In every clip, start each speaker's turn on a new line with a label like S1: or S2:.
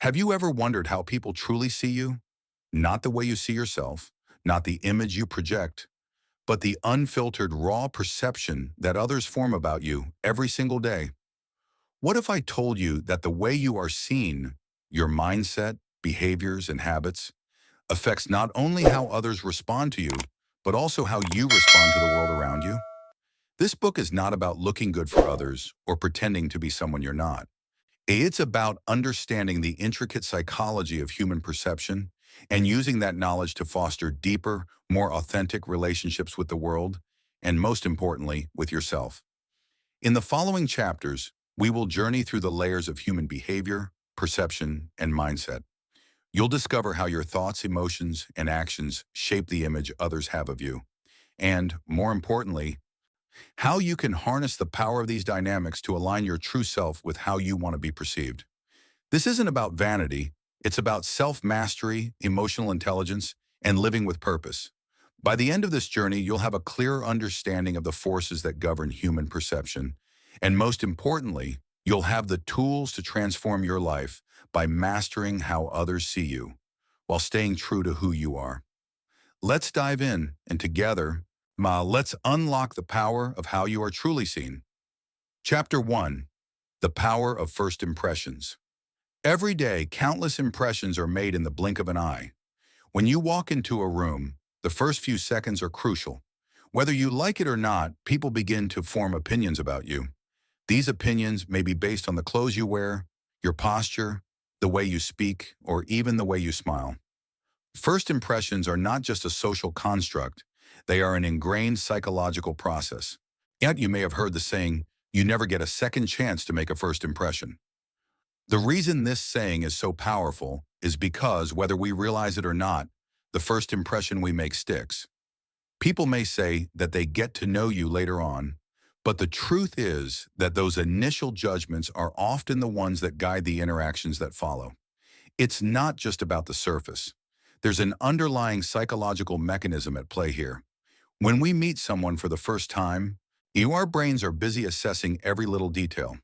S1: Have you ever wondered how people truly see you? Not the way you see yourself, not the image you project, but the unfiltered, raw perception that others form about you every single day. What if I told you that the way you are seen, your mindset, behaviors, and habits, affects not only how others respond to you, but also how you respond to the world around you? This book is not about looking good for others or pretending to be someone you're not. It's about understanding the intricate psychology of human perception and using that knowledge to foster deeper, more authentic relationships with the world, and most importantly, with yourself. In the following chapters, we will journey through the layers of human behavior, perception, and mindset. You'll discover how your thoughts, emotions, and actions shape the image others have of you, and, more importantly, how you can harness the power of these dynamics to align your true self with how you want to be perceived. This isn't about vanity, it's about self-mastery, emotional intelligence, and living with purpose. By the end of this journey, you'll have a clearer understanding of the forces that govern human perception, and most importantly, you'll have the tools to transform your life by mastering how others see you, while staying true to who you are. Let's dive in, and together, let's unlock the power of how you are truly seen. Chapter 1. The Power of First Impressions. Every day, countless impressions are made in the blink of an eye. When you walk into a room, the first few seconds are crucial. Whether you like it or not, people begin to form opinions about you. These opinions may be based on the clothes you wear, your posture, the way you speak, or even the way you smile. First impressions are not just a social construct, they are an ingrained psychological process. Yet you may have heard the saying, you never get a second chance to make a first impression. The reason this saying is so powerful is because, whether we realize it or not, the first impression we make sticks. People may say that they get to know you later on, but the truth is that those initial judgments are often the ones that guide the interactions that follow. It's not just about the surface. There's an underlying psychological mechanism at play here. When we meet someone for the first time, our brains are busy assessing every little detail.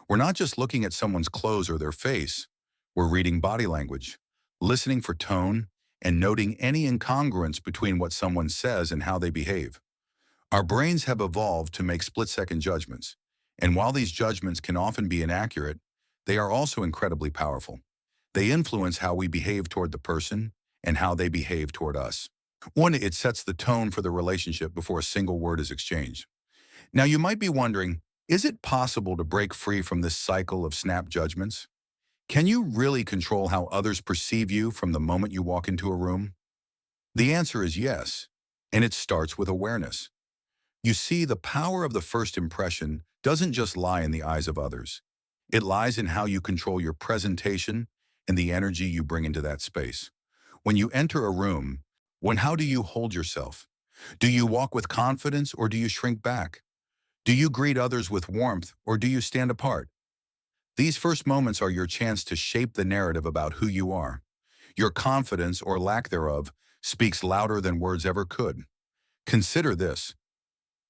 S1: We're not just looking at someone's clothes or their face. We're reading body language, listening for tone, and noting any incongruence between what someone says and how they behave. Our brains have evolved to make split-second judgments, and while these judgments can often be inaccurate, they are also incredibly powerful. They influence how we behave toward the person and how they behave toward us. One, it sets the tone for the relationship before a single word is exchanged. Now, you might be wondering, is it possible to break free from this cycle of snap judgments? Can you really control how others perceive you from the moment you walk into a room? The answer is yes, and it starts with awareness. You see, the power of the first impression doesn't just lie in the eyes of others. It lies in how you control your presentation and the energy you bring into that space. When you enter a room, how do you hold yourself? Do you walk with confidence or do you shrink back? Do you greet others with warmth or do you stand apart? These first moments are your chance to shape the narrative about who you are. Your confidence, or lack thereof, speaks louder than words ever could. Consider this.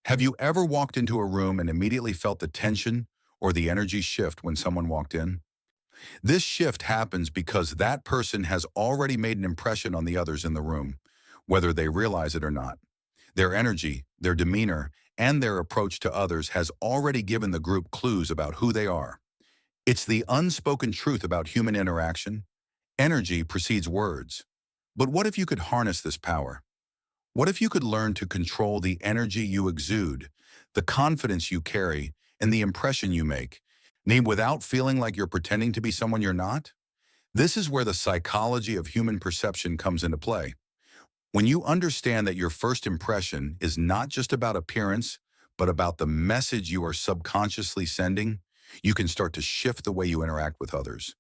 S1: Have you ever walked into a room and immediately felt the tension or the energy shift when someone walked in? This shift happens because that person has already made an impression on the others in the room, whether they realize it or not. Their energy, their demeanor, and their approach to others has already given the group clues about who they are. It's the unspoken truth about human interaction. Energy precedes words. But what if you could harness this power? What if you could learn to control the energy you exude, the confidence you carry, and the impression you make, without feeling like you're pretending to be someone you're not? This is where the psychology of human perception comes into play. When you understand that your first impression is not just about appearance, but about the message you are subconsciously sending, you can start to shift the way you interact with others.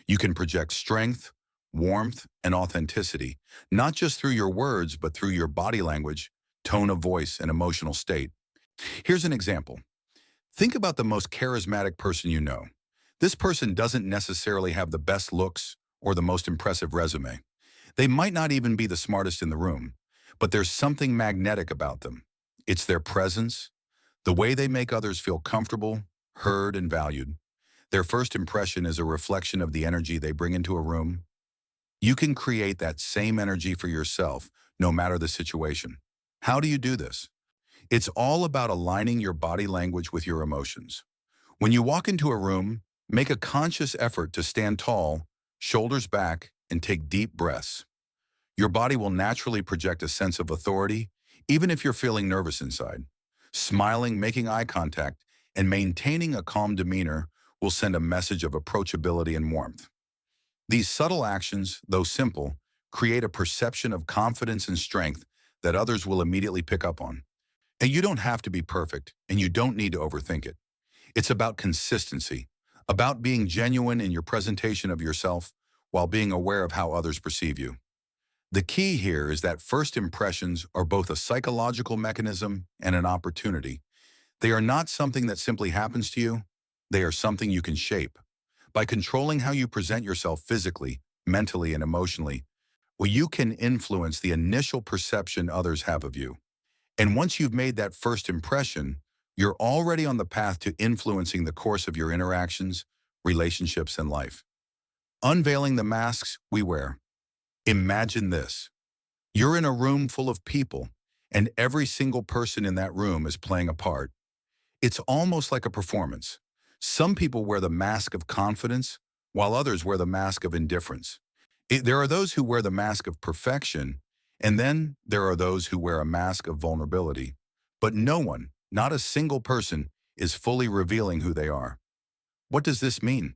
S1: You can project strength, warmth, and authenticity, not just through your words, but through your body language, tone of voice, and emotional state. Here's an example. Think about the most charismatic person you know. This person doesn't necessarily have the best looks or the most impressive resume. They might not even be the smartest in the room, but there's something magnetic about them. It's their presence, the way they make others feel comfortable, heard, and valued. Their first impression is a reflection of the energy they bring into a room. You can create that same energy for yourself, no matter the situation. How do you do this? It's all about aligning your body language with your emotions. When you walk into a room, make a conscious effort to stand tall, shoulders back, and take deep breaths. Your body will naturally project a sense of authority, even if you're feeling nervous inside. Smiling, making eye contact, and maintaining a calm demeanor will send a message of approachability and warmth. These subtle actions, though simple, create a perception of confidence and strength that others will immediately pick up on. And you don't have to be perfect, and you don't need to overthink it. It's about consistency, about being genuine in your presentation of yourself while being aware of how others perceive you. The key here is that first impressions are both a psychological mechanism and an opportunity. They are not something that simply happens to you. They are something you can shape. By controlling how you present yourself physically, mentally, and emotionally, well, you can influence the initial perception others have of you. And once you've made that first impression, you're already on the path to influencing the course of your interactions, relationships, and life. Unveiling the masks we wear. Imagine this. You're in a room full of people, and every single person in that room is playing a part. It's almost like a performance. Some people wear the mask of confidence, while others wear the mask of indifference. There are those who wear the mask of perfection, and then there are those who wear a mask of vulnerability. But no one, not a single person, is fully revealing who they are. What does this mean?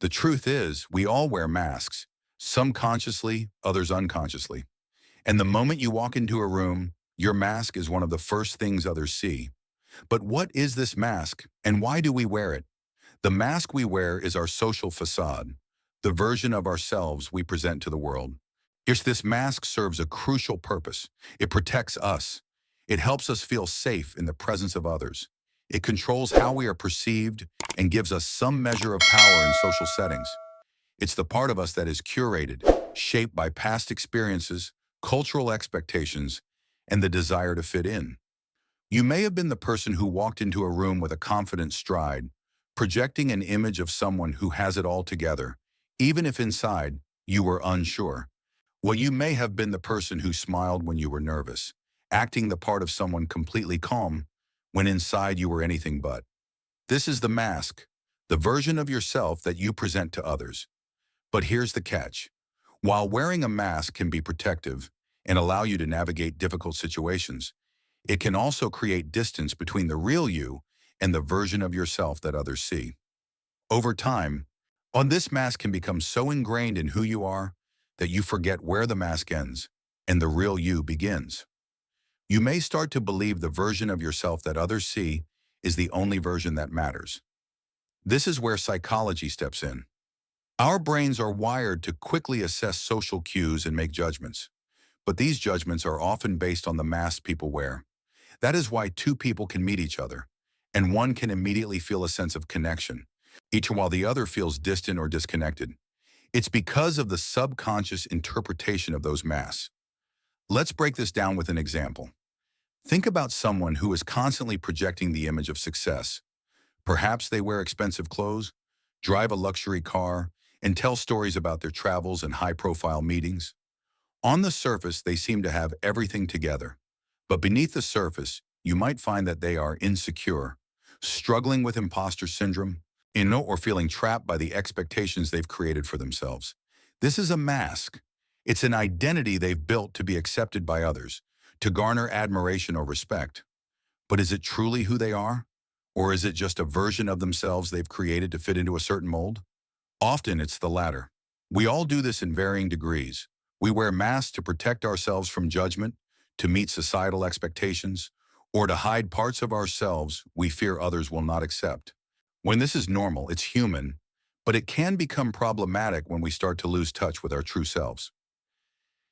S1: The truth is, we all wear masks, some consciously, others unconsciously. And the moment you walk into a room, your mask is one of the first things others see. But what is this mask, and why do we wear it? The mask we wear is our social facade, the version of ourselves we present to the world. This mask serves a crucial purpose. It protects us. It helps us feel safe in the presence of others. It controls how we are perceived and gives us some measure of power in social settings. It's the part of us that is curated, shaped by past experiences, cultural expectations, and the desire to fit in. You may have been the person who walked into a room with a confident stride, projecting an image of someone who has it all together, even if inside you were unsure. Well, you may have been the person who smiled when you were nervous, acting the part of someone completely calm when inside you were anything but. This is the mask, the version of yourself that you present to others. But here's the catch. While wearing a mask can be protective and allow you to navigate difficult situations, it can also create distance between the real you and the version of yourself that others see. Over time, this mask can become so ingrained in who you are that you forget where the mask ends and the real you begins. You may start to believe the version of yourself that others see is the only version that matters. This is where psychology steps in. Our brains are wired to quickly assess social cues and make judgments, but these judgments are often based on the mask people wear. That is why two people can meet each other, and one can immediately feel a sense of connection, each while the other feels distant or disconnected. It's because of the subconscious interpretation of those masks. Let's break this down with an example. Think about someone who is constantly projecting the image of success. Perhaps they wear expensive clothes, drive a luxury car, and tell stories about their travels and high-profile meetings. On the surface, they seem to have everything together. But beneath the surface, you might find that they are insecure, struggling with imposter syndrome, or feeling trapped by the expectations they've created for themselves. This is a mask. It's an identity they've built to be accepted by others, to garner admiration or respect. But is it truly who they are? Or is it just a version of themselves they've created to fit into a certain mold? Often it's the latter. We all do this in varying degrees. We wear masks to protect ourselves from judgment, to meet societal expectations, or to hide parts of ourselves we fear others will not accept. When this is normal, it's human, but it can become problematic when we start to lose touch with our true selves.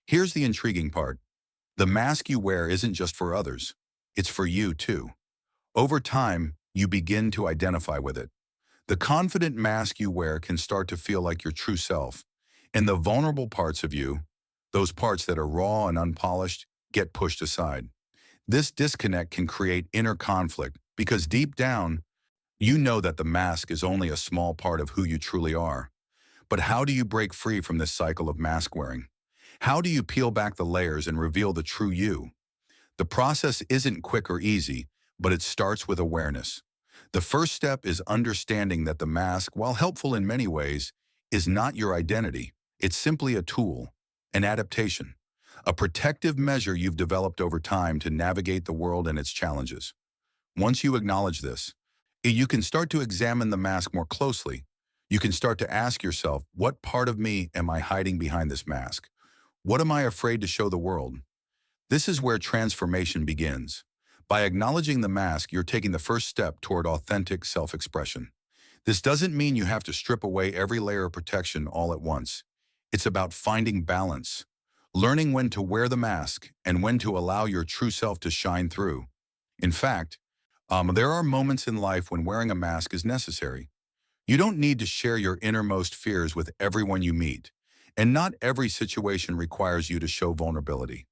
S1: Here's the intriguing part. The mask you wear isn't just for others. It's for you too. Over time, you begin to identify with it. The confident mask you wear can start to feel like your true self, and the vulnerable parts of you, those parts that are raw and unpolished, get pushed aside. This disconnect can create inner conflict because deep down, You know that the mask is only a small part of who you truly are. But how do you break free from this cycle of mask wearing? How do you peel back the layers and reveal the true you? The process isn't quick or easy, but it starts with awareness. The first step is understanding that the mask, while helpful in many ways, is not your identity. It's simply a tool, an adaptation, a protective measure you've developed over time to navigate the world and its challenges. Once you acknowledge this, you can start to examine the mask more closely. You can start to ask yourself, what part of me am I hiding behind this mask? What am I afraid to show the world? This is where transformation begins. By acknowledging the mask, you're taking the first step toward authentic self-expression. This doesn't mean you have to strip away every layer of protection all at once. It's about finding balance, learning when to wear the mask and when to allow your true self to shine through. In fact, there are moments in life when wearing a mask is necessary. You don't need to share your innermost fears with everyone you meet, and not every situation requires you to show vulnerability.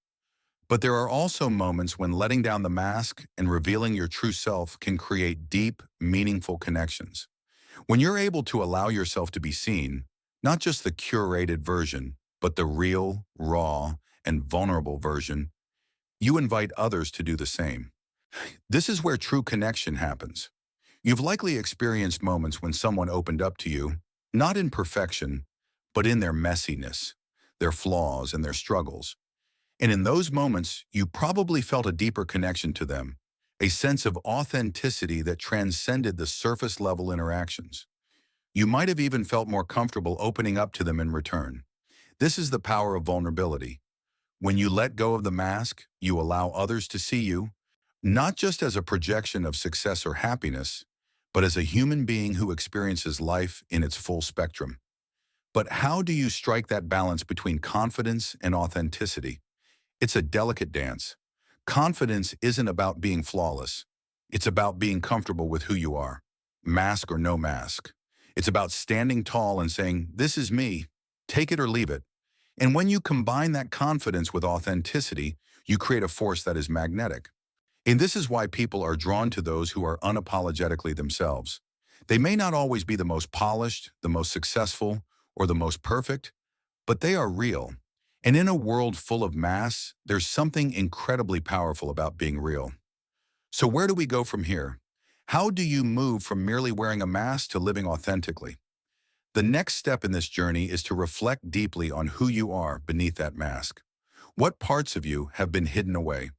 S1: But there are also moments when letting down the mask and revealing your true self can create deep, meaningful connections. When you're able to allow yourself to be seen, not just the curated version, but the real, raw, and vulnerable version, you invite others to do the same. This is where true connection happens. You've likely experienced moments when someone opened up to you, not in perfection, but in their messiness, their flaws, and their struggles. And in those moments, you probably felt a deeper connection to them, a sense of authenticity that transcended the surface-level interactions. You might have even felt more comfortable opening up to them in return. This is the power of vulnerability. When you let go of the mask, you allow others to see you, not just as a projection of success or happiness, but as a human being who experiences life in its full spectrum. But how do you strike that balance between confidence and authenticity? It's a delicate dance. Confidence isn't about being flawless. It's about being comfortable with who you are, mask or no mask. It's about standing tall and saying, "This is me. Take it or leave it." And when you combine that confidence with authenticity, you create a force that is magnetic. And this is why people are drawn to those who are unapologetically themselves. They may not always be the most polished, the most successful, or the most perfect, but they are real. And in a world full of masks, there's something incredibly powerful about being real. So where do we go from here? How do you move from merely wearing a mask to living authentically? The next step in this journey is to reflect deeply on who you are beneath that mask. What parts of you have been hidden away?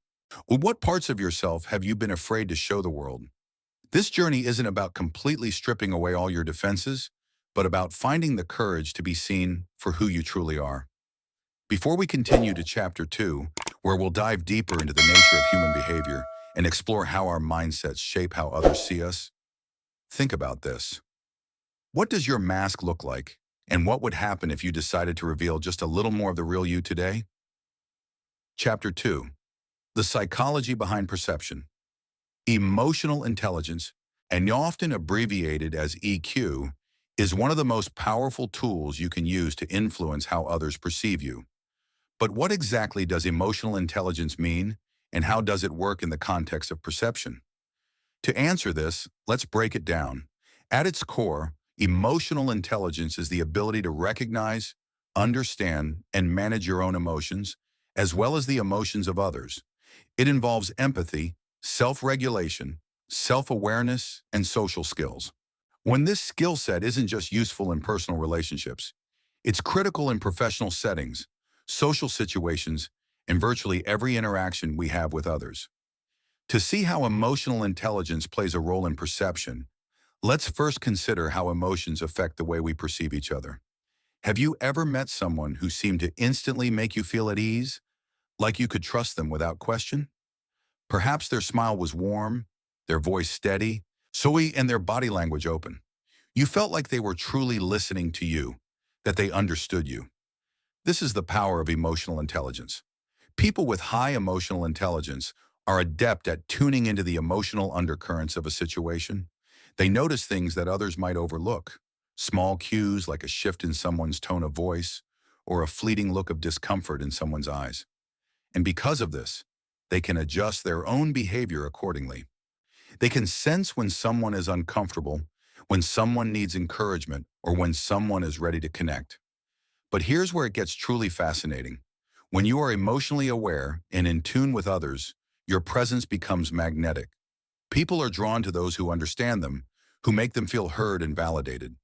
S1: Or what parts of yourself have you been afraid to show the world? This journey isn't about completely stripping away all your defenses, but about finding the courage to be seen for who you truly are. Before we continue to Chapter 2, where we'll dive deeper into the nature of human behavior and explore how our mindsets shape how others see us, think about this. What does your mask look like? And what would happen if you decided to reveal just a little more of the real you today? Chapter 2. The psychology behind perception. Emotional intelligence, and often abbreviated as EQ, is one of the most powerful tools you can use to influence how others perceive you. But what exactly does emotional intelligence mean, and how does it work in the context of perception? To answer this, let's break it down. At its core, emotional intelligence is the ability to recognize, understand, and manage your own emotions, as well as the emotions of others. It involves empathy, self-regulation, self-awareness, and social skills. When this skill set isn't just useful in personal relationships, it's critical in professional settings, social situations, and virtually every interaction we have with others. To see how emotional intelligence plays a role in perception, let's first consider how emotions affect the way we perceive each other. Have you ever met someone who seemed to instantly make you feel at ease, like you could trust them without question? Perhaps their smile was warm, their voice steady, and their body language open. You felt like they were truly listening to you, that they understood you. This is the power of emotional intelligence. People with high emotional intelligence are adept at tuning into the emotional undercurrents of a situation. They notice things that others might overlook, small cues like a shift in someone's tone of voice or a fleeting look of discomfort in someone's eyes. And because of this, they can adjust their own behavior accordingly. They can sense when someone is uncomfortable, when someone needs encouragement, or when someone is ready to connect. But here's where it gets truly fascinating. When you are emotionally aware and in tune with others, your presence becomes magnetic. People are drawn to those who understand them, who make them feel heard and validated.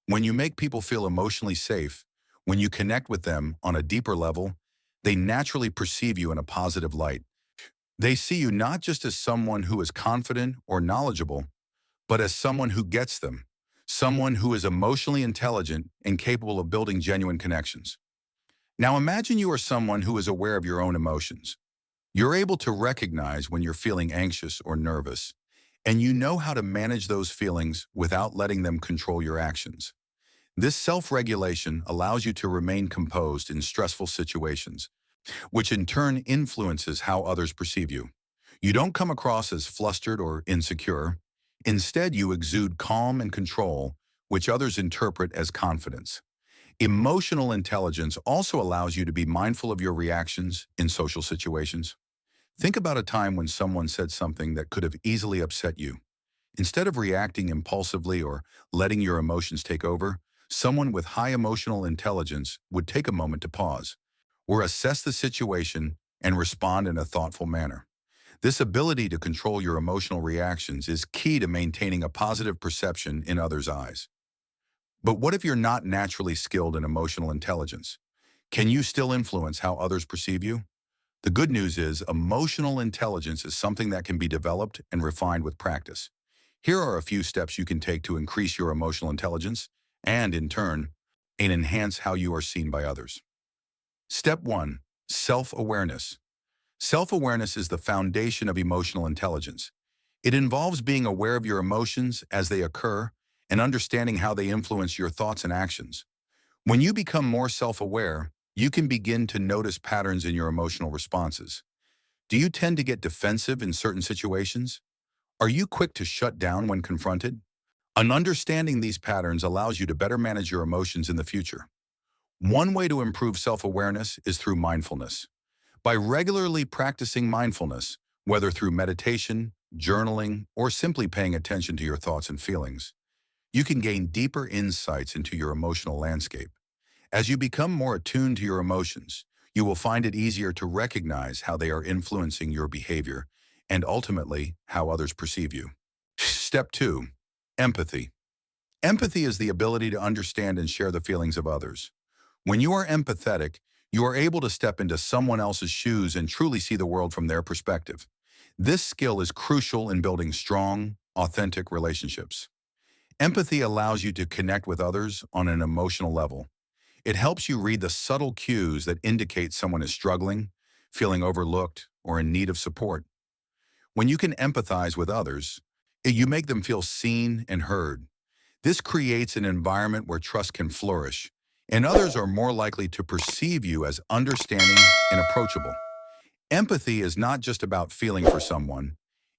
S1: When you make people feel emotionally safe, when you connect with them on a deeper level, they naturally perceive you in a positive light. They see you not just as someone who is confident or knowledgeable, but as someone who gets them, someone who is emotionally intelligent and capable of building genuine connections. Now imagine you are someone who is aware of your own emotions. You're able to recognize when you're feeling anxious or nervous, and you know how to manage those feelings without letting them control your actions. This self-regulation allows you to remain composed in stressful situations, which in turn influences how others perceive you. You don't come across as flustered or insecure. Instead, you exude calm and control, which others interpret as confidence. Emotional intelligence also allows you to be mindful of your reactions in social situations. Think about a time when someone said something that could have easily upset you. Instead of reacting impulsively or letting your emotions take over, someone with high emotional intelligence would take a moment to pause, or assess the situation and respond in a thoughtful manner. This ability to control your emotional reactions is key to maintaining a positive perception in others' eyes. But what if you're not naturally skilled in emotional intelligence? Can you still influence how others perceive you? The good news is emotional intelligence is something that can be developed and refined with practice. Here are a few steps you can take to increase your emotional intelligence and, in turn, enhance how you are seen by others. Step 1. Self-awareness. Self-awareness is the foundation of emotional intelligence. It involves being aware of your emotions as they occur and understanding how they influence your thoughts and actions. When you become more self-aware, you can begin to notice patterns in your emotional responses. Do you tend to get defensive in certain situations? Are you quick to shut down when confronted? Understanding these patterns allows you to better manage your emotions in the future. One way to improve self-awareness is through mindfulness. By regularly practicing mindfulness, whether through meditation, journaling, or simply paying attention to your thoughts and feelings, you can gain deeper insights into your emotional landscape. As you become more attuned to your emotions, you will find it easier to recognize how they are influencing your behavior and ultimately how others perceive you. Step 2. Empathy. Empathy is the ability to understand and share the feelings of others. When you are empathetic, you are able to step into someone else's shoes and truly see the world from their perspective. This skill is crucial in building strong, authentic relationships. Empathy allows you to connect with others on an emotional level. It helps you read the subtle cues that indicate someone is struggling, feeling overlooked, or in need of support. When you can empathize with others, you make them feel seen and heard. This creates an environment where trust can flourish, and others are more likely to perceive you as understanding and approachable. Empathy is not just about feeling for someone,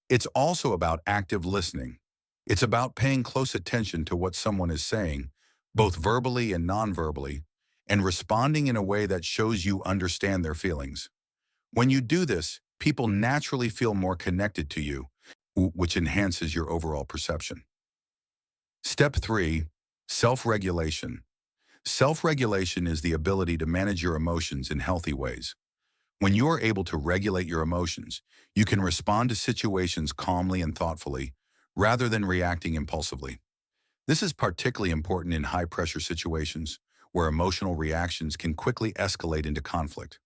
S1: it's also about active listening. It's about paying close attention to what someone is saying, both verbally and non-verbally, and responding in a way that shows you understand their feelings. When you do this, people naturally feel more connected to you, which enhances your overall perception. Step 3. Self-regulation. Self-regulation is the ability to manage your emotions in healthy ways. When you are able to regulate your emotions, you can respond to situations calmly and thoughtfully, rather than reacting impulsively. This is particularly important in high-pressure situations, where emotional reactions can quickly escalate into conflict.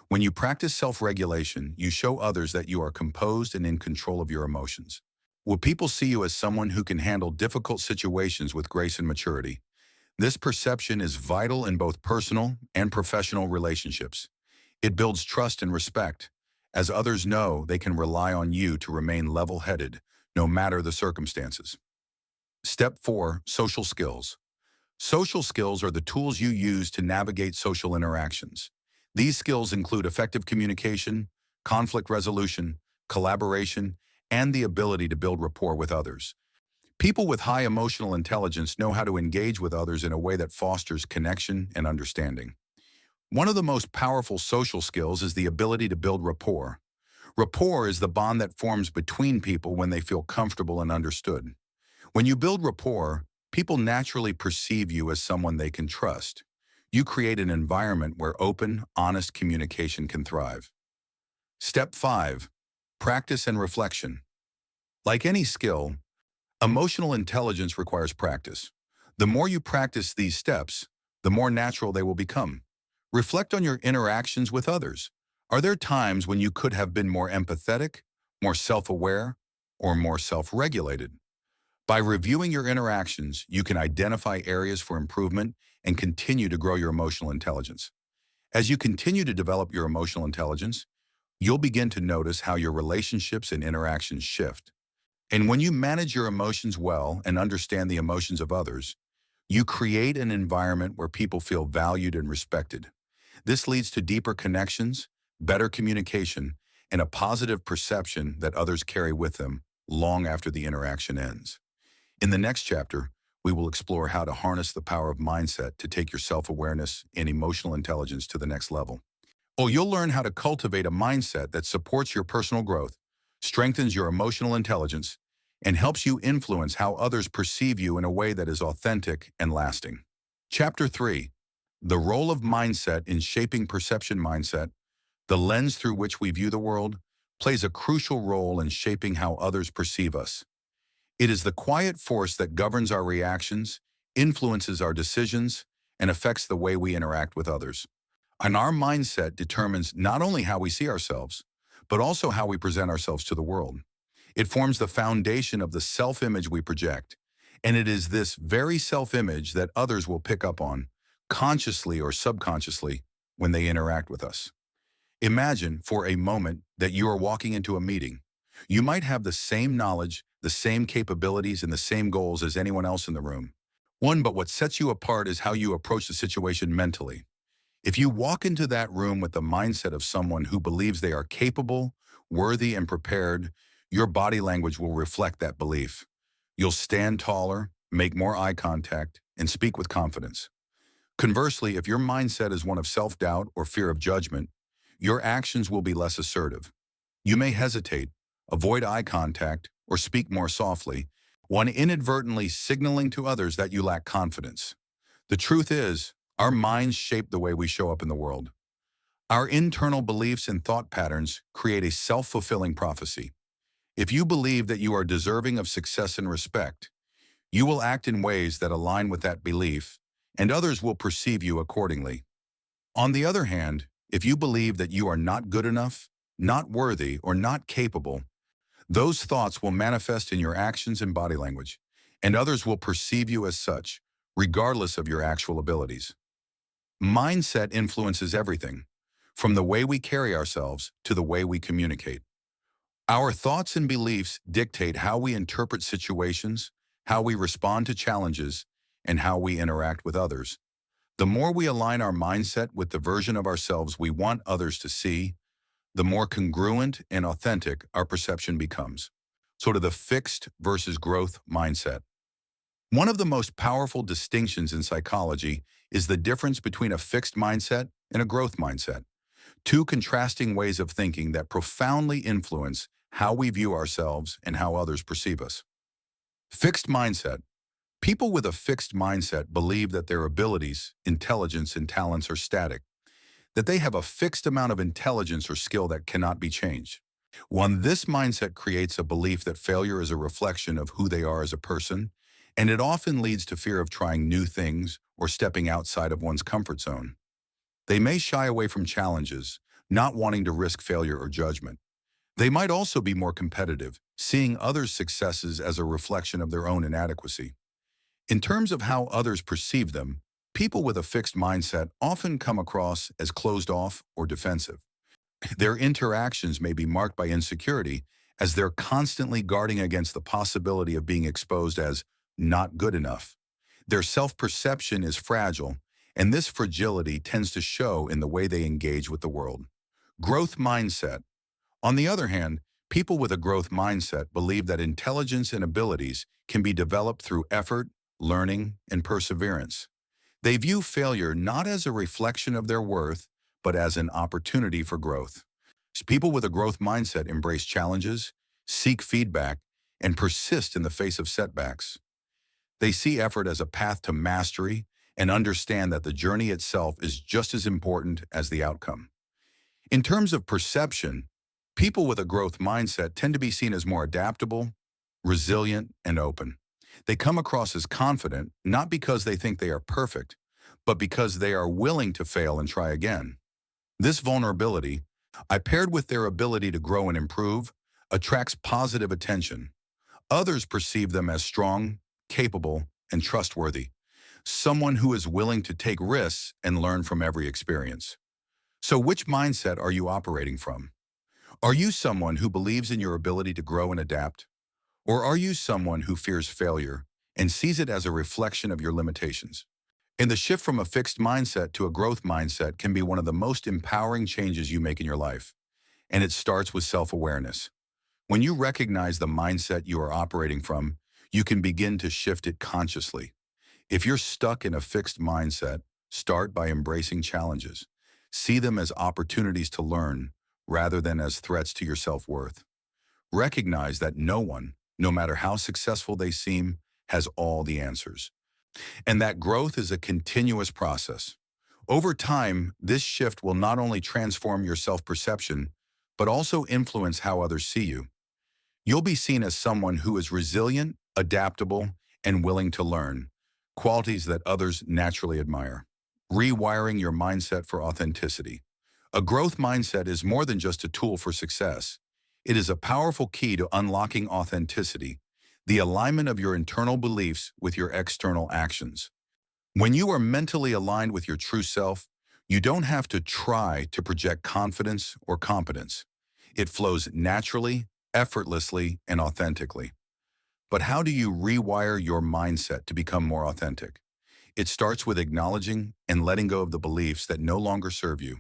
S1: When you practice self-regulation, you show others that you are composed and in control of your emotions. Will people see you as someone who can handle difficult situations with grace and maturity? This perception is vital in both personal and professional relationships. It builds trust and respect, as others know they can rely on you to remain level-headed, no matter the circumstances. Step 4. Social skills. Social skills are the tools you use to navigate social interactions. These skills include effective communication, conflict resolution, collaboration, and the ability to build rapport with others. People with high emotional intelligence know how to engage with others in a way that fosters connection and understanding. One of the most powerful social skills is the ability to build rapport. Rapport is the bond that forms between people when they feel comfortable and understood. When you build rapport, people naturally perceive you as someone they can trust. You create an environment where open, honest communication can thrive. Step 5. Practice and reflection. Like any skill, emotional intelligence requires practice. The more you practice these steps, the more natural they will become. Reflect on your interactions with others. Are there times when you could have been more empathetic, more self-aware, or more self-regulated? By reviewing your interactions, you can identify areas for improvement and continue to grow your emotional intelligence. As you continue to develop your emotional intelligence, you'll begin to notice how your relationships and interactions shift. And when you manage your emotions well and understand the emotions of others, you create an environment where people feel valued and respected. This leads to deeper connections, better communication, and a positive perception that others carry with them long after the interaction ends. In the next chapter, we will explore how to harness the power of mindset to take your self-awareness and emotional intelligence to the next level. Oh, you'll learn how to cultivate a mindset that supports your personal growth, strengthens your emotional intelligence, and helps you influence how others perceive you in a way that is authentic and lasting. Chapter 3. The role of mindset in shaping perception. Mindset, the lens through which we view the world, plays a crucial role in shaping how others perceive us. It is the quiet force that governs our reactions, influences our decisions, and affects the way we interact with others. And our mindset determines not only how we see ourselves, but also how we present ourselves to the world. It forms the foundation of the self-image we project, and it is this very self-image that others will pick up on, consciously or subconsciously, when they interact with us. Imagine, for a moment, that you are walking into a meeting. You might have the same knowledge, the same capabilities, and the same goals as anyone else in the room. But what sets you apart is how you approach the situation mentally. If you walk into that room with the mindset of someone who believes they are capable, worthy, and prepared, your body language will reflect that belief. You'll stand taller, make more eye contact, and speak with confidence. Conversely, if your mindset is one of self-doubt or fear of judgment, your actions will be less assertive. You may hesitate, avoid eye contact, or speak more softly, one inadvertently signaling to others that you lack confidence. The truth is, our minds shape the way we show up in the world. Our internal beliefs and thought patterns create a self-fulfilling prophecy. If you believe that you are deserving of success and respect, you will act in ways that align with that belief, and others will perceive you accordingly. On the other hand, if you believe that you are not good enough, not worthy, or not capable, those thoughts will manifest in your actions and body language, and others will perceive you as such, regardless of your actual abilities. Mindset influences everything, from the way we carry ourselves to the way we communicate. Our thoughts and beliefs dictate how we interpret situations, how we respond to challenges, and how we interact with others. The more we align our mindset with the version of ourselves we want others to see, the more congruent and authentic our perception becomes. So to the fixed versus growth mindset. One of the most powerful distinctions in psychology is the difference between a fixed mindset and a growth mindset, two contrasting ways of thinking that profoundly influence how we view ourselves and how others perceive us. Fixed mindset. People with a fixed mindset believe that their abilities, intelligence, and talents are static, that they have a fixed amount of intelligence or skill that cannot be changed. This mindset creates a belief that failure is a reflection of who they are as a person, and it often leads to fear of trying new things or stepping outside of one's comfort zone. They may shy away from challenges, not wanting to risk failure or judgment. They might also be more competitive, seeing others' successes as a reflection of their own inadequacy. In terms of how others perceive them, people with a fixed mindset often come across as closed off or defensive. Their interactions may be marked by insecurity, as they're constantly guarding against the possibility of being exposed as not good enough. Their self-perception is fragile, and this fragility tends to show in the way they engage with the world. Growth mindset. On the other hand, people with a growth mindset believe that intelligence and abilities can be developed through effort, learning, and perseverance. They view failure not as a reflection of their worth, but as an opportunity for growth. People with a growth mindset embrace challenges, seek feedback, and persist in the face of setbacks. They see effort as a path to mastery and understand that the journey itself is just as important as the outcome. In terms of perception, people with a growth mindset tend to be seen as more adaptable, resilient, and open. They come across as confident, not because they think they are perfect, but because they are willing to fail and try again. This vulnerability, paired with their ability to grow and improve, attracts positive attention. Others perceive them as strong, capable, and trustworthy, someone who is willing to take risks and learn from every experience. So which mindset are you operating from? Are you someone who believes in your ability to grow and adapt? Or are you someone who fears failure and sees it as a reflection of your limitations? And the shift from a fixed mindset to a growth mindset can be one of the most empowering changes you make in your life. And it starts with self-awareness. When you recognize the mindset you are operating from, you can begin to shift it consciously. If you're stuck in a fixed mindset, start by embracing challenges. See them as opportunities to learn rather than as threats to your self-worth. Recognize that no one, no matter how successful they seem, has all the answers, and that growth is a continuous process. Over time, this shift will not only transform your self-perception, but also influence how others see you. You'll be seen as someone who is resilient, adaptable, and willing to learn, qualities that others naturally admire. Rewiring your mindset for authenticity. A growth mindset is more than just a tool for success. It is a powerful key to unlocking authenticity, the alignment of your internal beliefs with your external actions. When you are mentally aligned with your true self, you don't have to try to project confidence or competence. It flows naturally, effortlessly, and authentically. But how do you rewire your mindset to become more authentic? It starts with acknowledging and letting go of the beliefs that no longer serve you.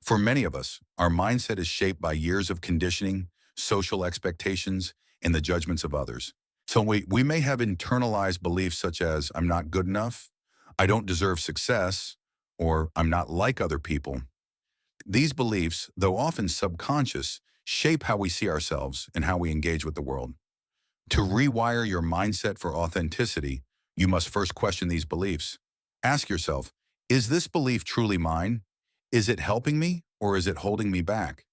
S1: For many of us, our mindset is shaped by years of conditioning, social expectations, and the judgments of others. So we may have internalized beliefs such as, I'm not good enough, I don't deserve success, or I'm not like other people. These beliefs, though often subconscious, shape how we see ourselves and how we engage with the world. To rewire your mindset for authenticity, you must first question these beliefs. Ask yourself, is this belief truly mine? Is it helping me or is it holding me back?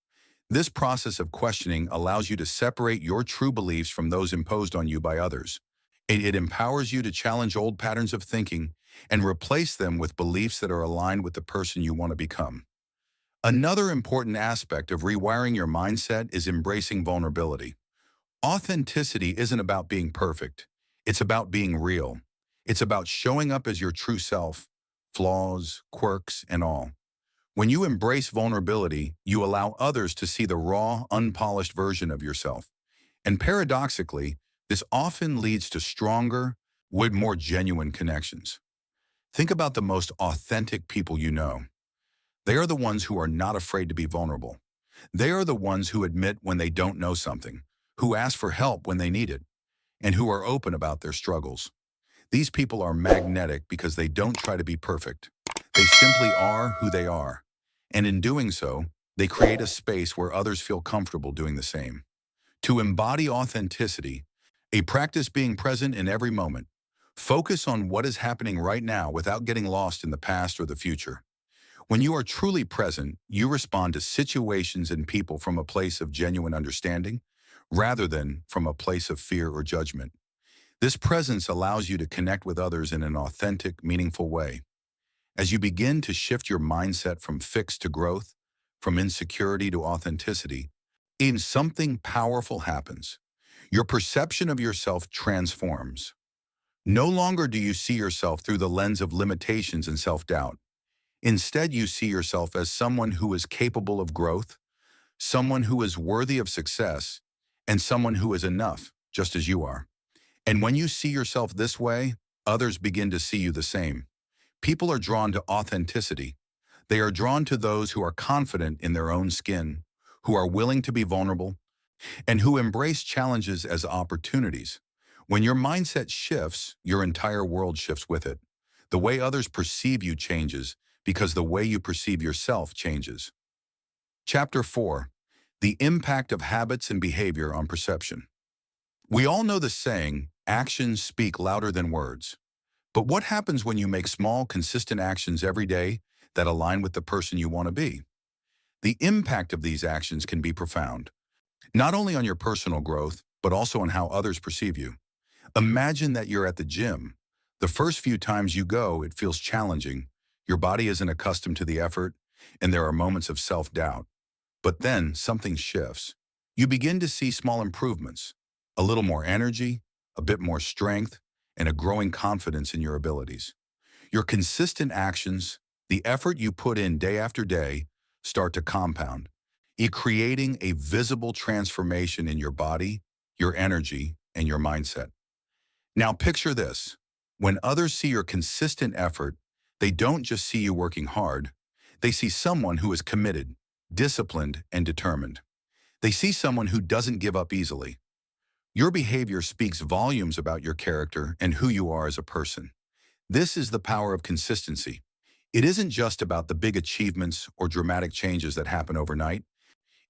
S1: This process of questioning allows you to separate your true beliefs from those imposed on you by others. It empowers you to challenge old patterns of thinking and replace them with beliefs that are aligned with the person you want to become. Another important aspect of rewiring your mindset is embracing vulnerability. Authenticity isn't about being perfect. It's about being real. It's about showing up as your true self, flaws, quirks, and all. When you embrace vulnerability, you allow others to see the raw, unpolished version of yourself. And paradoxically, this often leads to stronger, more genuine connections. Think about the most authentic people you know. They are the ones who are not afraid to be vulnerable. They are the ones who admit when they don't know something, who ask for help when they need it, and who are open about their struggles. These people are magnetic because they don't try to be perfect. They simply are who they are. And in doing so, they create a space where others feel comfortable doing the same. To embody authenticity, practice being present in every moment. Focus on what is happening right now without getting lost in the past or the future. When you are truly present, you respond to situations and people from a place of genuine understanding, rather than from a place of fear or judgment. This presence allows you to connect with others in an authentic, meaningful way. As you begin to shift your mindset from fixed to growth, from insecurity to authenticity, even something powerful happens. Your perception of yourself transforms. No longer do you see yourself through the lens of limitations and self-doubt. Instead, you see yourself as someone who is capable of growth, someone who is worthy of success, and someone who is enough, just as you are. And when you see yourself this way, others begin to see you the same. People are drawn to authenticity. They are drawn to those who are confident in their own skin, who are willing to be vulnerable, and who embrace challenges as opportunities. When your mindset shifts, your entire world shifts with it. The way others perceive you changes because the way you perceive yourself changes. Chapter 4. The impact of habits and behavior on perception. We all know the saying, actions speak louder than words. But what happens when you make small, consistent actions every day that align with the person you want to be? The impact of these actions can be profound, not only on your personal growth, but also on how others perceive you. Imagine that you're at the gym. The first few times you go, it feels challenging. Your body isn't accustomed to the effort, and there are moments of self-doubt. But then something shifts. You begin to see small improvements, a little more energy, a bit more strength, and a growing confidence in your abilities. Your consistent actions, the effort you put in day after day, start to compound, creating a visible transformation in your body, your energy, and your mindset. Now picture this. When others see your consistent effort, they don't just see you working hard. They see someone who is committed, disciplined, and determined. They see someone who doesn't give up easily. Your behavior speaks volumes about your character and who you are as a person. This is the power of consistency. It isn't just about the big achievements or dramatic changes that happen overnight.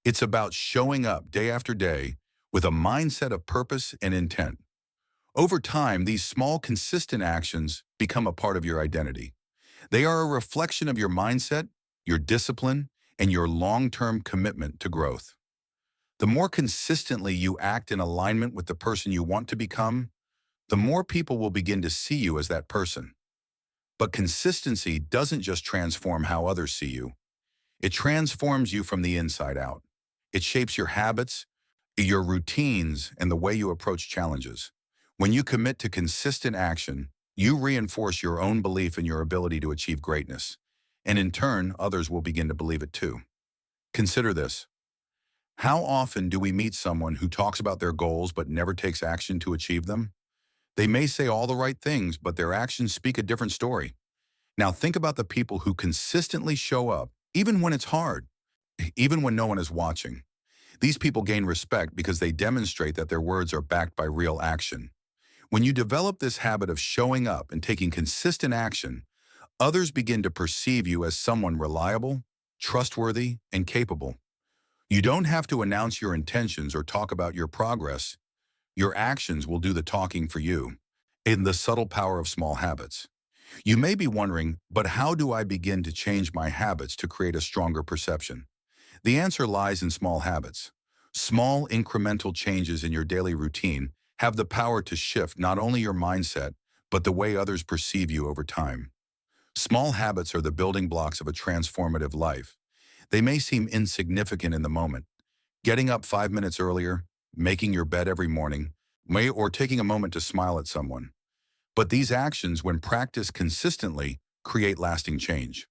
S1: It's about showing up day after day with a mindset of purpose and intent. Over time, these small, consistent actions become a part of your identity. They are a reflection of your mindset, your discipline, and your long-term commitment to growth. The more consistently you act in alignment with the person you want to become, the more people will begin to see you as that person. But consistency doesn't just transform how others see you. It transforms you from the inside out. It shapes your habits, your routines, and the way you approach challenges. When you commit to consistent action, you reinforce your own belief in your ability to achieve greatness. And in turn, others will begin to believe it too. Consider this. How often do we meet someone who talks about their goals but never takes action to achieve them? They may say all the right things, but their actions speak a different story. Now think about the people who consistently show up, even when it's hard, even when no one is watching. These people gain respect because they demonstrate that their words are backed by real action. When you develop this habit of showing up and taking consistent action, others begin to perceive you as someone reliable, trustworthy, and capable. You don't have to announce your intentions or talk about your progress. Your actions will do the talking for you. In the subtle power of small habits. You may be wondering, but how do I begin to change my habits to create a stronger perception? The answer lies in small habits. Small incremental changes in your daily routine have the power to shift not only your mindset, but the way others perceive you over time. Small habits are the building blocks of a transformative life. They may seem insignificant in the moment. Getting up 5 minutes earlier, making your bed every morning, or taking a moment to smile at someone. But these actions, when practiced consistently, create lasting change.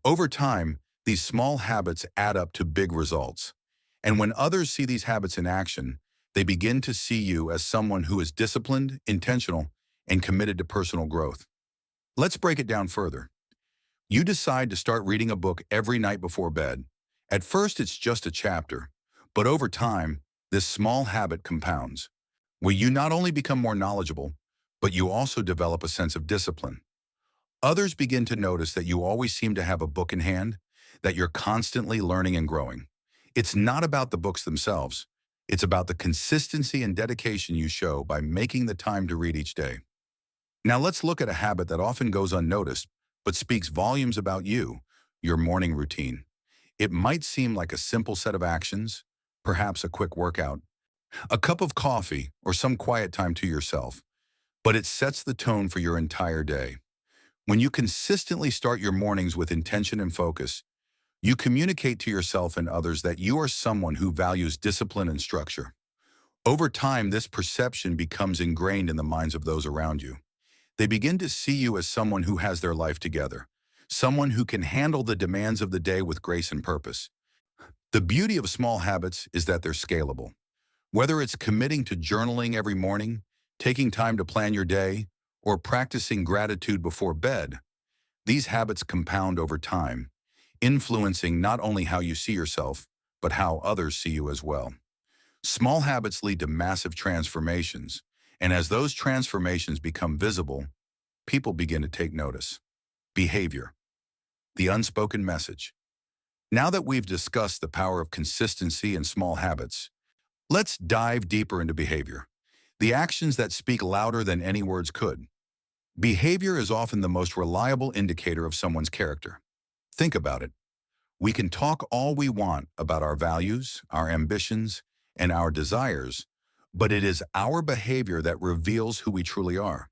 S1: Over time, these small habits add up to big results. And when others see these habits in action, they begin to see you as someone who is disciplined, intentional, and committed to personal growth. Let's break it down further. You decide to start reading a book every night before bed. At first, it's just a chapter, but over time, this small habit compounds, where you not only become more knowledgeable, but you also develop a sense of discipline. Others begin to notice that you always seem to have a book in hand, that you're constantly learning and growing. It's not about the books themselves. It's about the consistency and dedication you show by making the time to read each day. Now let's look at a habit that often goes unnoticed, but speaks volumes about you, your morning routine. It might seem like a simple set of actions, perhaps a quick workout, a cup of coffee, or some quiet time to yourself, but it sets the tone for your entire day. When you consistently start your mornings with intention and focus, you communicate to yourself and others that you are someone who values discipline and structure. Over time, this perception becomes ingrained in the minds of those around you. They begin to see you as someone who has their life together, someone who can handle the demands of the day with grace and purpose. The beauty of small habits is that they're scalable. Whether it's committing to journaling every morning, taking time to plan your day, or practicing gratitude before bed, these habits compound over time, influencing not only how you see yourself, but how others see you as well. Small habits lead to massive transformations, and as those transformations become visible, people begin to take notice. Behavior, the unspoken message. Now that we've discussed the power of consistency and small habits, let's dive deeper into behavior, the actions that speak louder than any words could. Behavior is often the most reliable indicator of someone's character. Think about it. We can talk all we want about our values, our ambitions, and our desires, but it is our behavior that reveals who we truly are.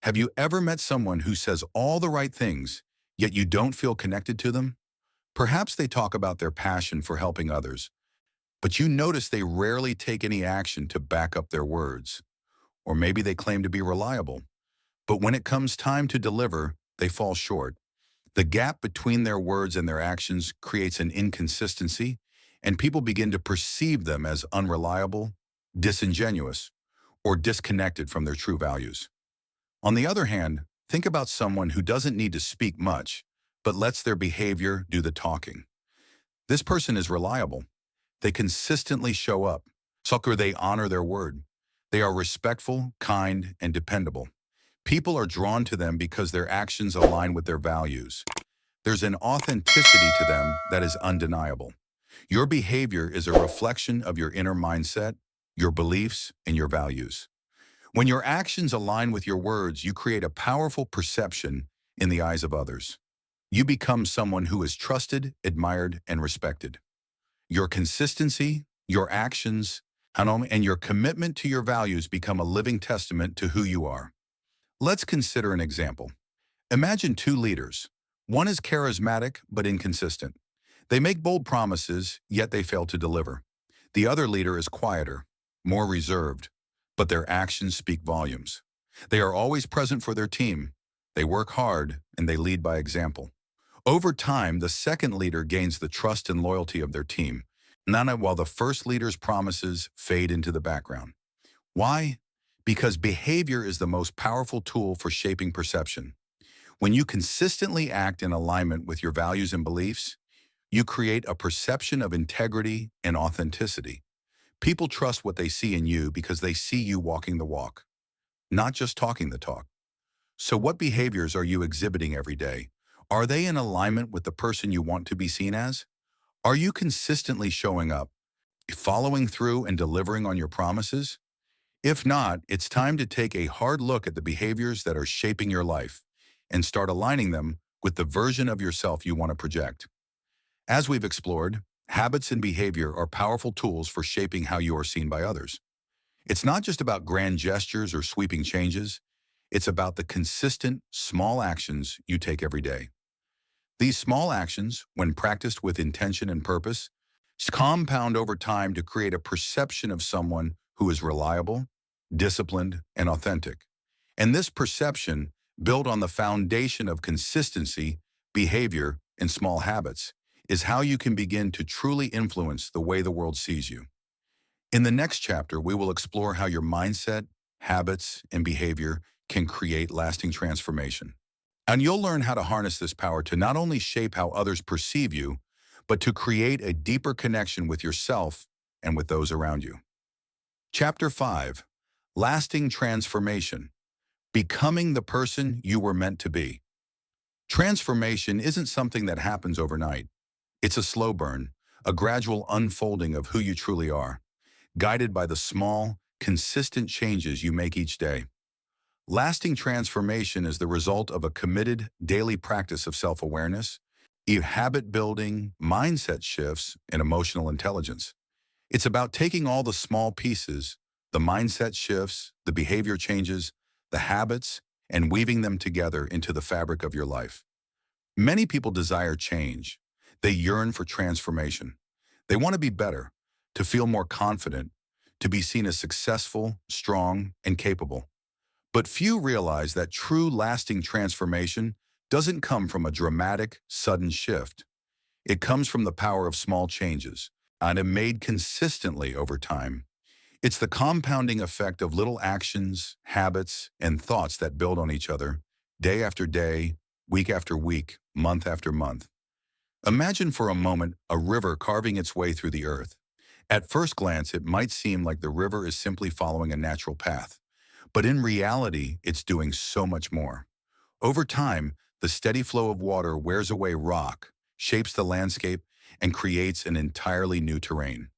S1: Have you ever met someone who says all the right things, yet you don't feel connected to them? Perhaps they talk about their passion for helping others, but you notice they rarely take any action to back up their words. Or maybe they claim to be reliable, but when it comes time to deliver, they fall short. The gap between their words and their actions creates an inconsistency, and people begin to perceive them as unreliable, disingenuous, or disconnected from their true values. On the other hand, think about someone who doesn't need to speak much, but lets their behavior do the talking. This person is reliable. They consistently show up. They honor their word. They are respectful, kind, and dependable. People are drawn to them because their actions align with their values. There's an authenticity to them that is undeniable. Your behavior is a reflection of your inner mindset, your beliefs, and your values. When your actions align with your words, you create a powerful perception in the eyes of others. You become someone who is trusted, admired, and respected. Your consistency, your actions, and your commitment to your values become a living testament to who you are. Let's consider an example. Imagine two leaders. One is charismatic but inconsistent. They make bold promises, yet they fail to deliver. The other leader is quieter, more reserved, but their actions speak volumes. They are always present for their team. They work hard, and they lead by example. Over time, the second leader gains the trust and loyalty of their team, while the first leader's promises fade into the background. Why? Because behavior is the most powerful tool for shaping perception. When you consistently act in alignment with your values and beliefs, you create a perception of integrity and authenticity. People trust what they see in you because they see you walking the walk, not just talking the talk. So what behaviors are you exhibiting every day? Are they in alignment with the person you want to be seen as? Are you consistently showing up, following through, and delivering on your promises? If not, it's time to take a hard look at the behaviors that are shaping your life and start aligning them with the version of yourself you want to project. As we've explored, habits and behavior are powerful tools for shaping how you are seen by others. It's not just about grand gestures or sweeping changes. It's about the consistent, small actions you take every day. These small actions, when practiced with intention and purpose, compound over time to create a perception of someone who is reliable, disciplined, and authentic. And this perception, built on the foundation of consistency, behavior, and small habits, is how you can begin to truly influence the way the world sees you. In the next chapter, we will explore how your mindset, habits, and behavior can create lasting transformation. And you'll learn how to harness this power to not only shape how others perceive you, but to create a deeper connection with yourself and with those around you. Chapter 5. Lasting Transformation. Becoming the person you were meant to be. Transformation isn't something that happens overnight. It's a slow burn, a gradual unfolding of who you truly are, guided by the small, consistent changes you make each day. Lasting transformation is the result of a committed daily practice of self-awareness, habit building, mindset shifts, and emotional intelligence. It's about taking all the small pieces, the mindset shifts, the behavior changes, the habits, and weaving them together into the fabric of your life. Many people desire change. They yearn for transformation. They want to be better, to feel more confident, to be seen as successful, strong, and capable. But few realize that true lasting transformation doesn't come from a dramatic, sudden shift. It comes from the power of small changes, and made consistently over time. It's the compounding effect of little actions, habits, and thoughts that build on each other, day after day, week after week, month after month. Imagine for a moment a river carving its way through the earth. At first glance, it might seem like the river is simply following a natural path. But in reality, it's doing so much more. Over time, the steady flow of water wears away rock, shapes the landscape, and creates an entirely new terrain.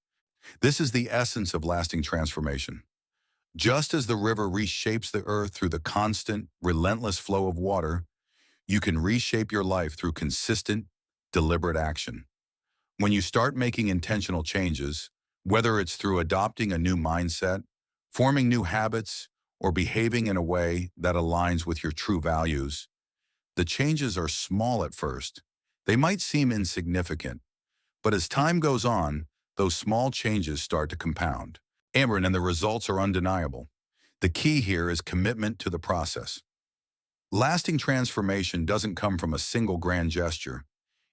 S1: This is the essence of lasting transformation. Just as the river reshapes the earth through the constant, relentless flow of water, you can reshape your life through consistent, deliberate action. When you start making intentional changes, whether it's through adopting a new mindset, forming new habits, or behaving in a way that aligns with your true values, the changes are small at first. They might seem insignificant, but as time goes on, those small changes start to compound. And the results are undeniable. The key here is commitment to the process. Lasting transformation doesn't come from a single grand gesture.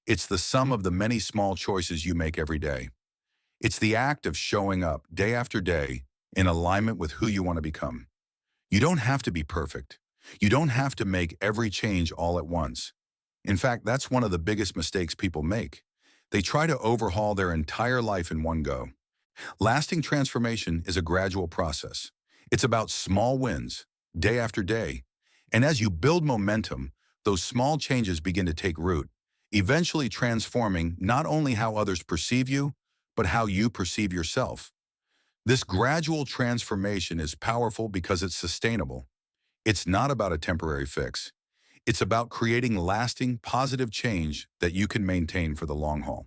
S1: It's the sum of the many small choices you make every day. It's the act of showing up day after day in alignment with who you want to become. You don't have to be perfect. You don't have to make every change all at once. In fact, that's one of the biggest mistakes people make. They try to overhaul their entire life in one go. Lasting transformation is a gradual process. It's about small wins, day after day. And as you build momentum, those small changes begin to take root, eventually transforming not only how others perceive you, but how you perceive yourself. This gradual transformation is powerful because it's sustainable. It's not about a temporary fix. It's about creating lasting, positive change that you can maintain for the long haul.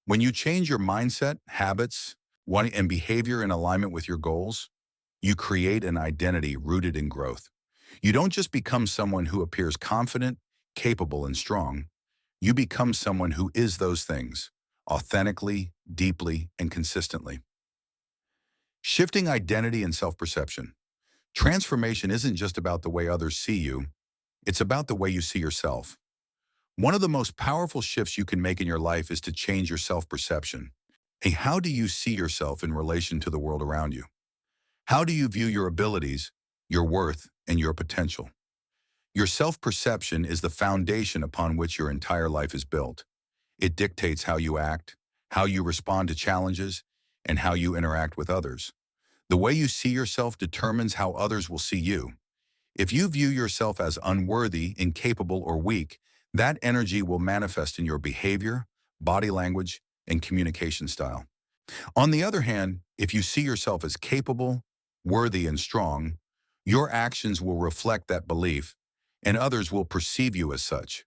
S1: When you change your mindset, habits, and behavior in alignment with your goals, you create an identity rooted in growth. You don't just become someone who appears confident, capable, and strong. You become someone who is those things, authentically, deeply, and consistently. Shifting identity and self-perception. Transformation isn't just about the way others see you, it's about the way you see yourself. One of the most powerful shifts you can make in your life is to change your self-perception. Hey, how do you see yourself in relation to the world around you? How do you view your abilities, your worth, and your potential? Your self-perception is the foundation upon which your entire life is built. It dictates how you act, how you respond to challenges, and how you interact with others. The way you see yourself determines how others will see you. If you view yourself as unworthy, incapable, or weak, that energy will manifest in your behavior, body language, and communication style. On the other hand, if you see yourself as capable, worthy, and strong, your actions will reflect that belief, and others will perceive you as such.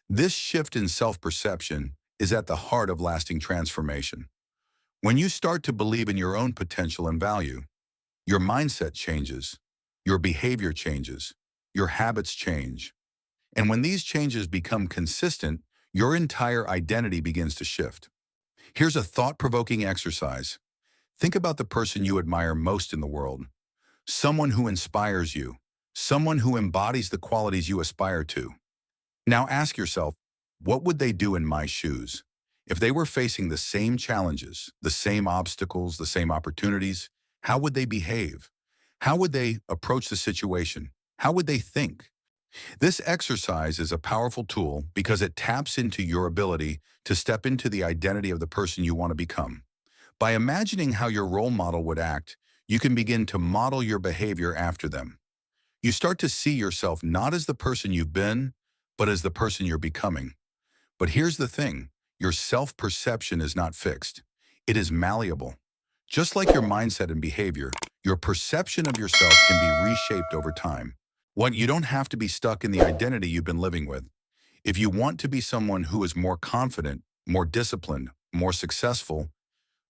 S1: This shift in self-perception is at the heart of lasting transformation. When you start to believe in your own potential and value, your mindset changes, your behavior changes, your habits change. And when these changes become consistent, your entire identity begins to shift. Here's a thought-provoking exercise. Think about the person you admire most in the world, someone who inspires you, someone who embodies the qualities you aspire to. Now ask yourself, what would they do in my shoes? If they were facing the same challenges, the same obstacles, the same opportunities, how would they behave? How would they approach the situation? How would they think? This exercise is a powerful tool because it taps into your ability to step into the identity of the person you want to become. By imagining how your role model would act, you can begin to model your behavior after them. You start to see yourself not as the person you've been, but as the person you're becoming. But here's the thing, your self-perception is not fixed. It is malleable. Just like your mindset and behavior, your perception of yourself can be reshaped over time. You don't have to be stuck in the identity you've been living with. If you want to be someone who is more confident, more disciplined, more successful,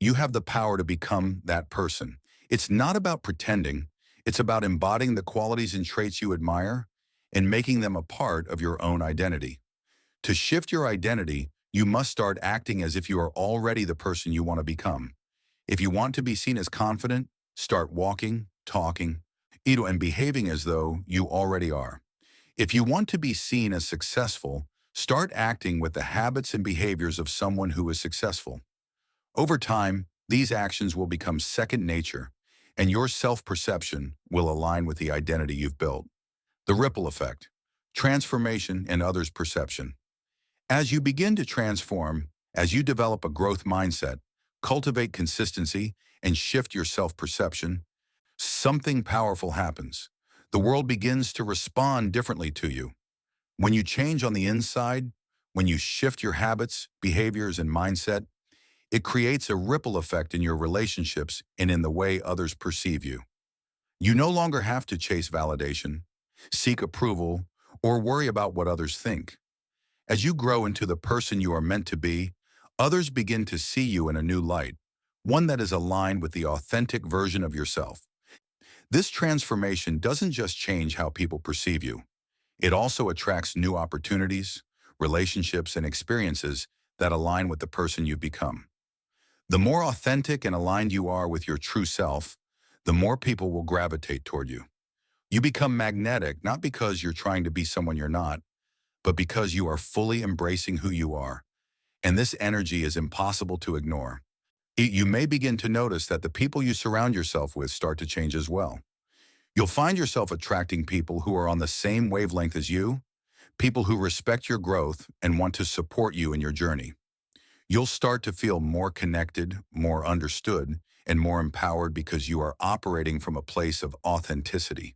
S1: you have the power to become that person. It's not about pretending. It's about embodying the qualities and traits you admire and making them a part of your own identity. To shift your identity, you must start acting as if you are already the person you want to become. If you want to be seen as confident, start walking, talking, and behaving as though you already are. If you want to be seen as successful, start acting with the habits and behaviors of someone who is successful. Over time, these actions will become second nature, and your self-perception will align with the identity you've built. The ripple effect, transformation and others' perception. As you begin to transform, as you develop a growth mindset, cultivate consistency, and shift your self-perception, something powerful happens. The world begins to respond differently to you. When you change on the inside, When you shift your habits, behaviors, and mindset, it creates a ripple effect in your relationships and in the way others perceive you. You no longer have to chase validation, seek approval, or worry about what others think. As you grow into the person you are meant to be, others begin to see you in a new light, one that is aligned with the authentic version of yourself. This transformation doesn't just change how people perceive you. It also attracts new opportunities, relationships, and experiences that align with the person you've become. The more authentic and aligned you are with your true self, the more people will gravitate toward you. You become magnetic not because you're trying to be someone you're not, but because you are fully embracing who you are. And this energy is impossible to ignore. You may begin to notice that the people you surround yourself with start to change as well. You'll find yourself attracting people who are on the same wavelength as you, people who respect your growth and want to support you in your journey. You'll start to feel more connected, more understood, and more empowered because you are operating from a place of authenticity.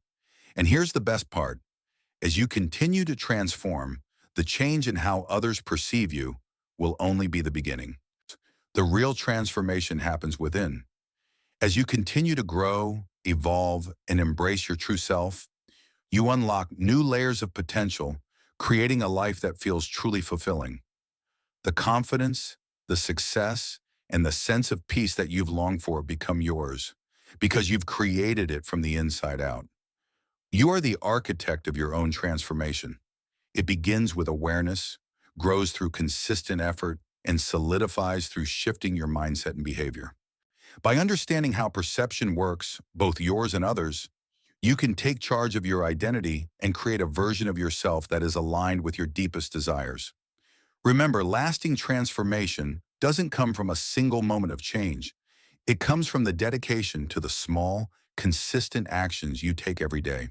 S1: And here's the best part. As you continue to transform, the change in how others perceive you will only be the beginning. The real transformation happens within. As you continue to grow, evolve, and embrace your true self, you unlock new layers of potential, creating a life that feels truly fulfilling. The confidence, the success, and the sense of peace that you've longed for become yours because you've created it from the inside out. You are the architect of your own transformation. It begins with awareness, grows through consistent effort, and solidifies through shifting your mindset and behavior. By understanding how perception works, both yours and others, you can take charge of your identity and create a version of yourself that is aligned with your deepest desires. Remember, lasting transformation doesn't come from a single moment of change. It comes from the dedication to the small, consistent actions you take every day.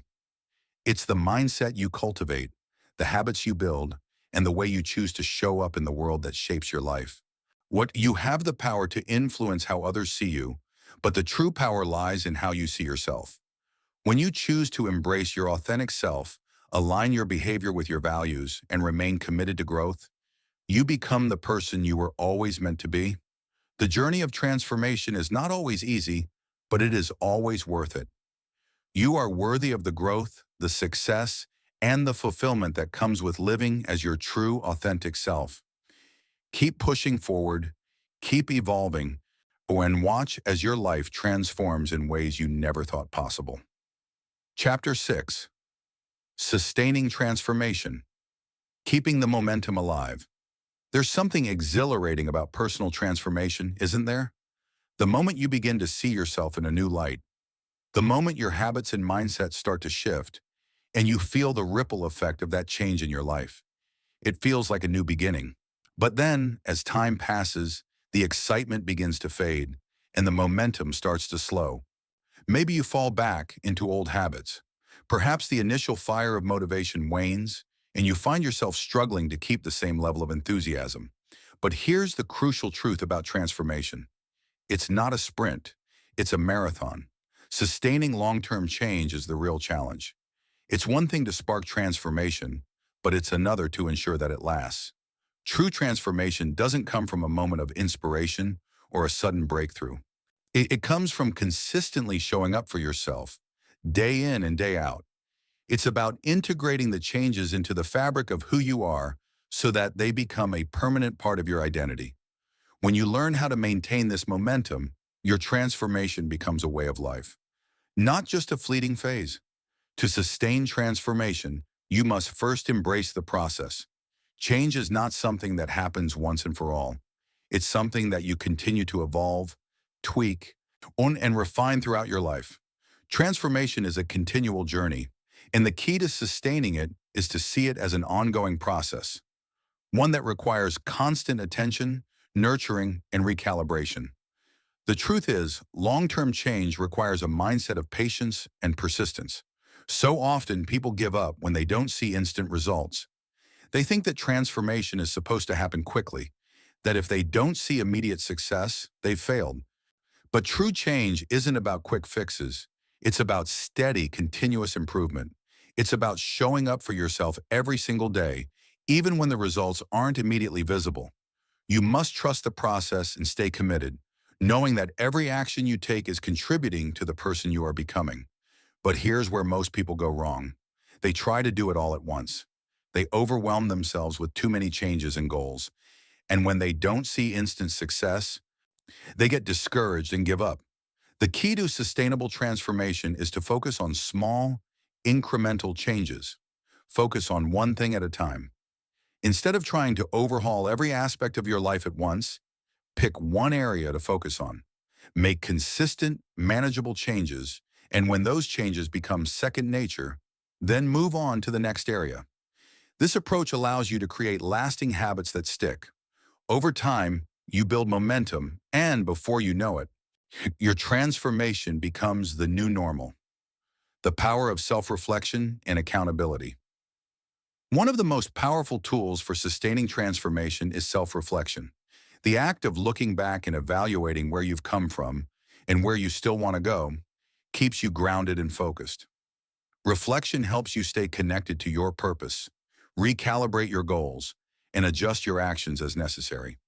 S1: It's the mindset you cultivate, the habits you build, and the way you choose to show up in the world that shapes your life. What you have the power to influence how others see you, but the true power lies in how you see yourself. When you choose to embrace your authentic self, align your behavior with your values, and remain committed to growth, you become the person you were always meant to be. The journey of transformation is not always easy, but it is always worth it. You are worthy of the growth, the success, and the fulfillment that comes with living as your true, authentic self. Keep pushing forward, keep evolving, and watch as your life transforms in ways you never thought possible. Chapter 6. Sustaining Transformation. Keeping the momentum alive. There's something exhilarating about personal transformation, isn't there? The moment you begin to see yourself in a new light, the moment your habits and mindsets start to shift, and you feel the ripple effect of that change in your life. It feels like a new beginning. But then, as time passes, the excitement begins to fade, and the momentum starts to slow. Maybe you fall back into old habits. Perhaps the initial fire of motivation wanes, and you find yourself struggling to keep the same level of enthusiasm. But here's the crucial truth about transformation. It's not a sprint, it's a marathon. Sustaining long-term change is the real challenge. It's one thing to spark transformation, but it's another to ensure that it lasts. True transformation doesn't come from a moment of inspiration or a sudden breakthrough. It comes from consistently showing up for yourself, day in and day out. It's about integrating the changes into the fabric of who you are so that they become a permanent part of your identity. When you learn how to maintain this momentum, your transformation becomes a way of life, not just a fleeting phase. To sustain transformation, you must first embrace the process. Change is not something that happens once and for all. It's something that you continue to evolve, tweak, and refine throughout your life. Transformation is a continual journey, and the key to sustaining it is to see it as an ongoing process, one that requires constant attention, nurturing, and recalibration. The truth is, long-term change requires a mindset of patience and persistence. So often, people give up when they don't see instant results. They think that transformation is supposed to happen quickly, that if they don't see immediate success, they've failed. But true change isn't about quick fixes. It's about steady, continuous improvement. It's about showing up for yourself every single day, even when the results aren't immediately visible. You must trust the process and stay committed, knowing that every action you take is contributing to the person you are becoming. But here's where most people go wrong. They try to do it all at once. They overwhelm themselves with too many changes and goals. And when they don't see instant success, they get discouraged and give up. The key to sustainable transformation is to focus on small, incremental changes. Focus on one thing at a time. Instead of trying to overhaul every aspect of your life at once, pick one area to focus on. Make consistent, manageable changes, and when those changes become second nature, then move on to the next area. This approach allows you to create lasting habits that stick. Over time, you build momentum, and before you know it, your transformation becomes the new normal. The power of self-reflection and accountability. One of the most powerful tools for sustaining transformation is self-reflection. The act of looking back and evaluating where you've come from and where you still want to go keeps you grounded and focused. Reflection helps you stay connected to your purpose, recalibrate your goals, and adjust your actions as necessary.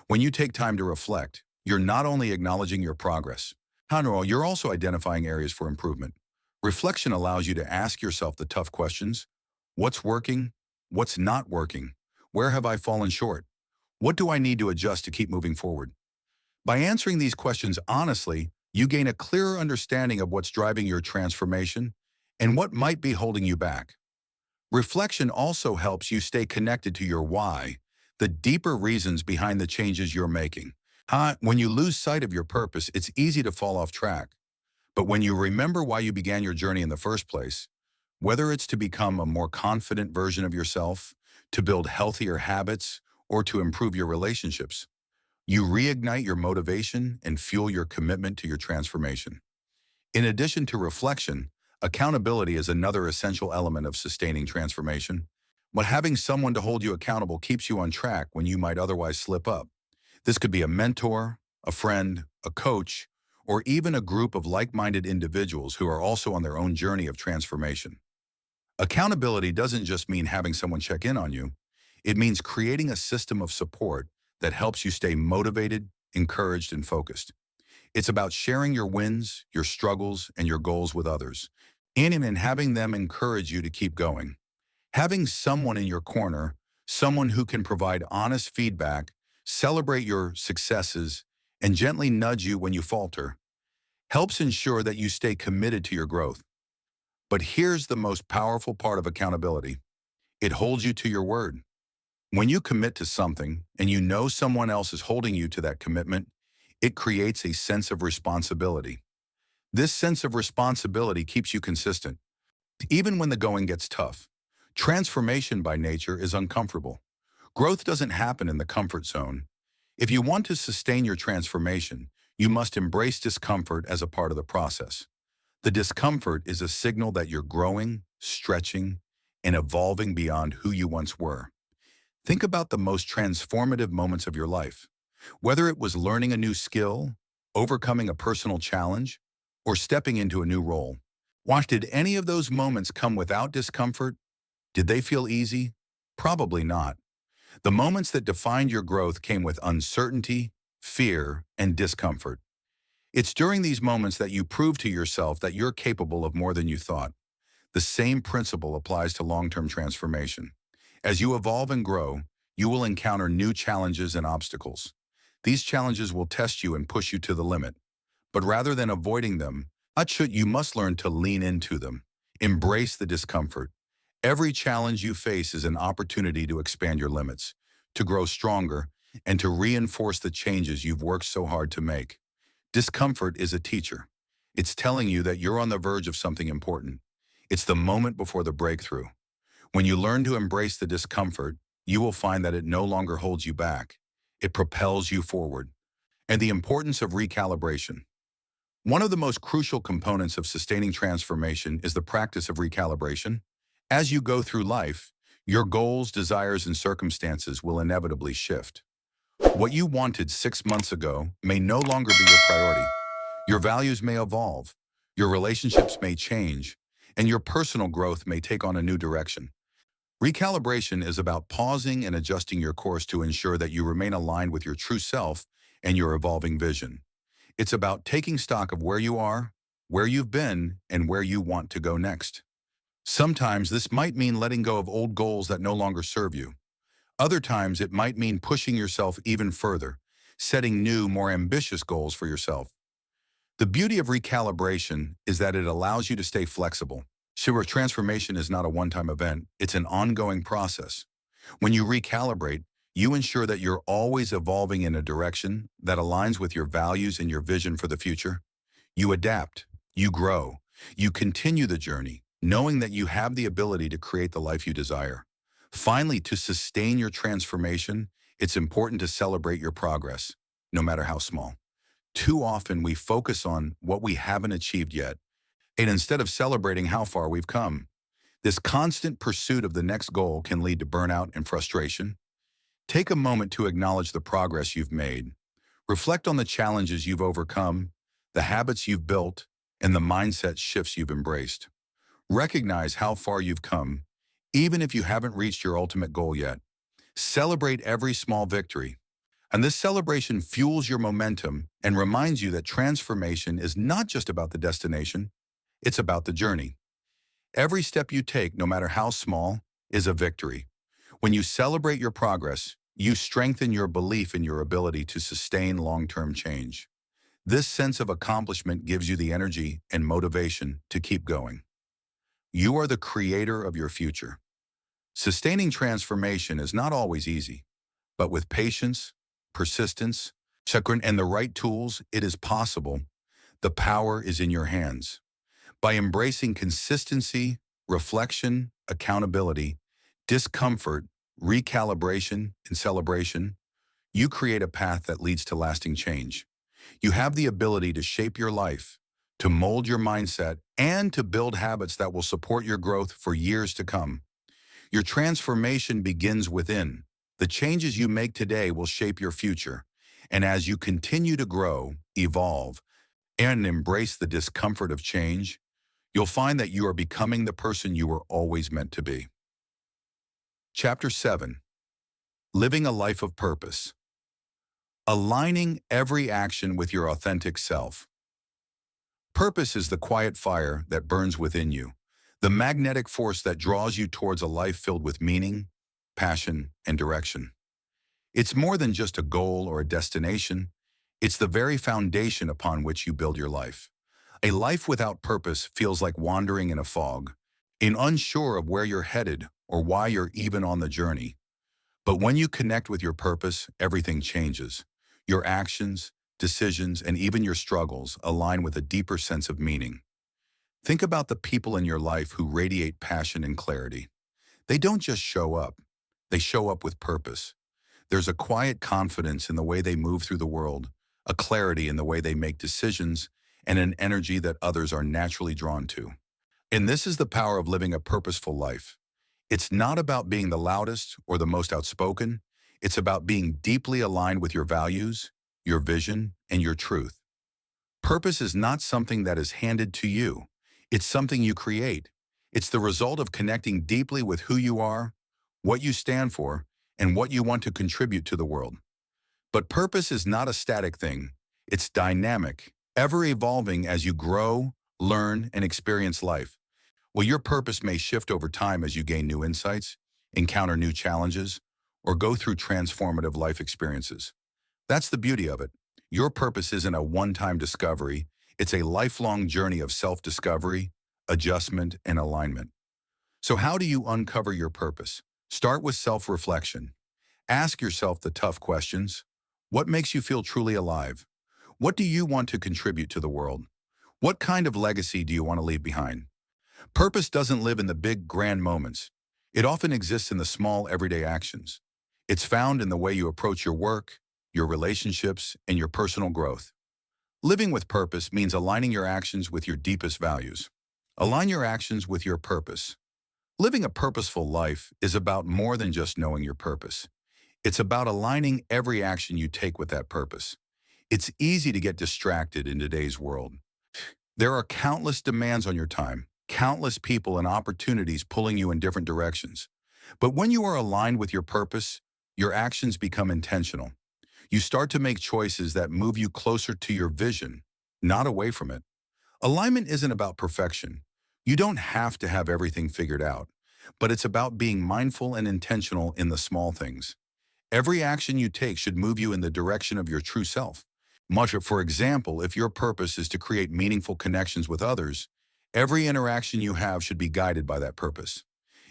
S1: When you take time to reflect, you're not only acknowledging your progress, however, you're also identifying areas for improvement. Reflection allows you to ask yourself the tough questions. What's working? What's not working? Where have I fallen short? What do I need to adjust to keep moving forward? By answering these questions honestly, you gain a clearer understanding of what's driving your transformation and what might be holding you back. Reflection also helps you stay connected to your why, the deeper reasons behind the changes you're making. When you lose sight of your purpose, it's easy to fall off track. But when you remember why you began your journey in the first place, whether it's to become a more confident version of yourself, to build healthier habits, or to improve your relationships, you reignite your motivation and fuel your commitment to your transformation. In addition to reflection, accountability is another essential element of sustaining transformation. But having someone to hold you accountable keeps you on track when you might otherwise slip up. This could be a mentor, a friend, a coach, or even a group of like-minded individuals who are also on their own journey of transformation. Accountability doesn't just mean having someone check in on you. It means creating a system of support that helps you stay motivated, encouraged, and focused. It's about sharing your wins, your struggles, and your goals with others, and having them encourage you to keep going. Having someone in your corner, someone who can provide honest feedback, celebrate your successes, and gently nudge you when you falter, helps ensure that you stay committed to your growth. But here's the most powerful part of accountability. It holds you to your word. When you commit to something and you know someone else is holding you to that commitment, it creates a sense of responsibility. This sense of responsibility keeps you consistent, even when the going gets tough. Transformation by nature is uncomfortable. Growth doesn't happen in the comfort zone. If you want to sustain your transformation, you must embrace discomfort as a part of the process. The discomfort is a signal that you're growing, stretching, and evolving beyond who you once were. Think about the most transformative moments of your life. Whether it was learning a new skill, overcoming a personal challenge, or stepping into a new role. Did any of those moments come without discomfort? Did they feel easy? Probably not. The moments that defined your growth came with uncertainty, fear, and discomfort. It's during these moments that you prove to yourself that you're capable of more than you thought. The same principle applies to long-term transformation. As you evolve and grow, you will encounter new challenges and obstacles. These challenges will test you and push you to the limit. But rather than avoiding them, you must learn to lean into them. Embrace the discomfort. Every challenge you face is an opportunity to expand your limits, to grow stronger, and to reinforce the changes you've worked so hard to make. Discomfort is a teacher. It's telling you that you're on the verge of something important. It's the moment before the breakthrough. When you learn to embrace the discomfort, you will find that it no longer holds you back. It propels you forward. And the importance of recalibration. One of the most crucial components of sustaining transformation is the practice of recalibration. As you go through life, your goals, desires, and circumstances will inevitably shift. What you wanted 6 months ago may no longer be your priority. Your values may evolve, your relationships may change, and your personal growth may take on a new direction. Recalibration is about pausing and adjusting your course to ensure that you remain aligned with your true self and your evolving vision. It's about taking stock of where you are, where you've been, and where you want to go next. Sometimes this might mean letting go of old goals that no longer serve you. Other times it might mean pushing yourself even further, setting new, more ambitious goals for yourself. The beauty of recalibration is that it allows you to stay flexible. Sure, transformation is not a one-time event, it's an ongoing process. When you recalibrate, you ensure that you're always evolving in a direction that aligns with your values and your vision for the future. You adapt, you grow, you continue the journey, knowing that you have the ability to create the life you desire. Finally, to sustain your transformation, it's important to celebrate your progress, no matter how small. Too often we focus on what we haven't achieved yet, and instead of celebrating how far we've come. This constant pursuit of the next goal can lead to burnout and frustration. Take a moment to acknowledge the progress you've made. Reflect on the challenges you've overcome, the habits you've built, and the mindset shifts you've embraced. Recognize how far you've come, even if you haven't reached your ultimate goal yet. Celebrate every small victory. And this celebration fuels your momentum and reminds you that transformation is not just about the destination, it's about the journey. Every step you take, no matter how small, is a victory. When you celebrate your progress, you strengthen your belief in your ability to sustain long-term change. This sense of accomplishment gives you the energy and motivation to keep going. You are the creator of your future. Sustaining transformation is not always easy, but with patience, persistence, and the right tools, it is possible. The power is in your hands. By embracing consistency, reflection, accountability, discomfort, recalibration, and celebration, you create a path that leads to lasting change. You have the ability to shape your life, to mold your mindset, and to build habits that will support your growth for years to come. Your transformation begins within. The changes you make today will shape your future. And as you continue to grow, evolve, and embrace the discomfort of change, you'll find that you are becoming the person you were always meant to be. Chapter 7. Living a Life of Purpose. Aligning every action with your authentic self. Purpose is the quiet fire that burns within you, the magnetic force that draws you towards a life filled with meaning, passion, and direction. It's more than just a goal or a destination. It's the very foundation upon which you build your life. A life without purpose feels like wandering in a fog, unsure of where you're headed or why you're even on the journey. But when you connect with your purpose, everything changes. Your actions, decisions, and even your struggles align with a deeper sense of meaning. Think about the people in your life who radiate passion and clarity. They don't just show up, they show up with purpose. There's a quiet confidence in the way they move through the world, a clarity in the way they make decisions, and an energy that others are naturally drawn to. And this is the power of living a purposeful life. It's not about being the loudest or the most outspoken. It's about being deeply aligned with your values, your vision, and your truth. Purpose is not something that is handed to you. It's something you create. It's the result of connecting deeply with who you are, what you stand for, and what you want to contribute to the world. But purpose is not a static thing. It's dynamic, ever evolving as you grow, learn, and experience life. Well, your purpose may shift over time as you gain new insights, encounter new challenges, or go through transformative life experiences. That's the beauty of it. Your purpose isn't a one-time discovery. It's a lifelong journey of self-discovery, adjustment, and alignment. So how do you uncover your purpose? Start with self-reflection. Ask yourself the tough questions. What makes you feel truly alive? What do you want to contribute to the world? What kind of legacy do you want to leave behind? Purpose doesn't live in the big, grand moments. It often exists in the small, everyday actions. It's found in the way you approach your work, your relationships, and your personal growth. Living with purpose means aligning your actions with your deepest values. Align your actions with your purpose. Living a purposeful life is about more than just knowing your purpose. It's about aligning every action you take with that purpose. It's easy to get distracted in today's world. There are countless demands on your time, countless people and opportunities pulling you in different directions. But when you are aligned with your purpose, your actions become intentional. You start to make choices that move you closer to your vision, not away from it. Alignment isn't about perfection. You don't have to have everything figured out, but it's about being mindful and intentional in the small things. Every action you take should move you in the direction of your true self. For example, if your purpose is to create meaningful connections with others, every interaction you have should be guided by that purpose.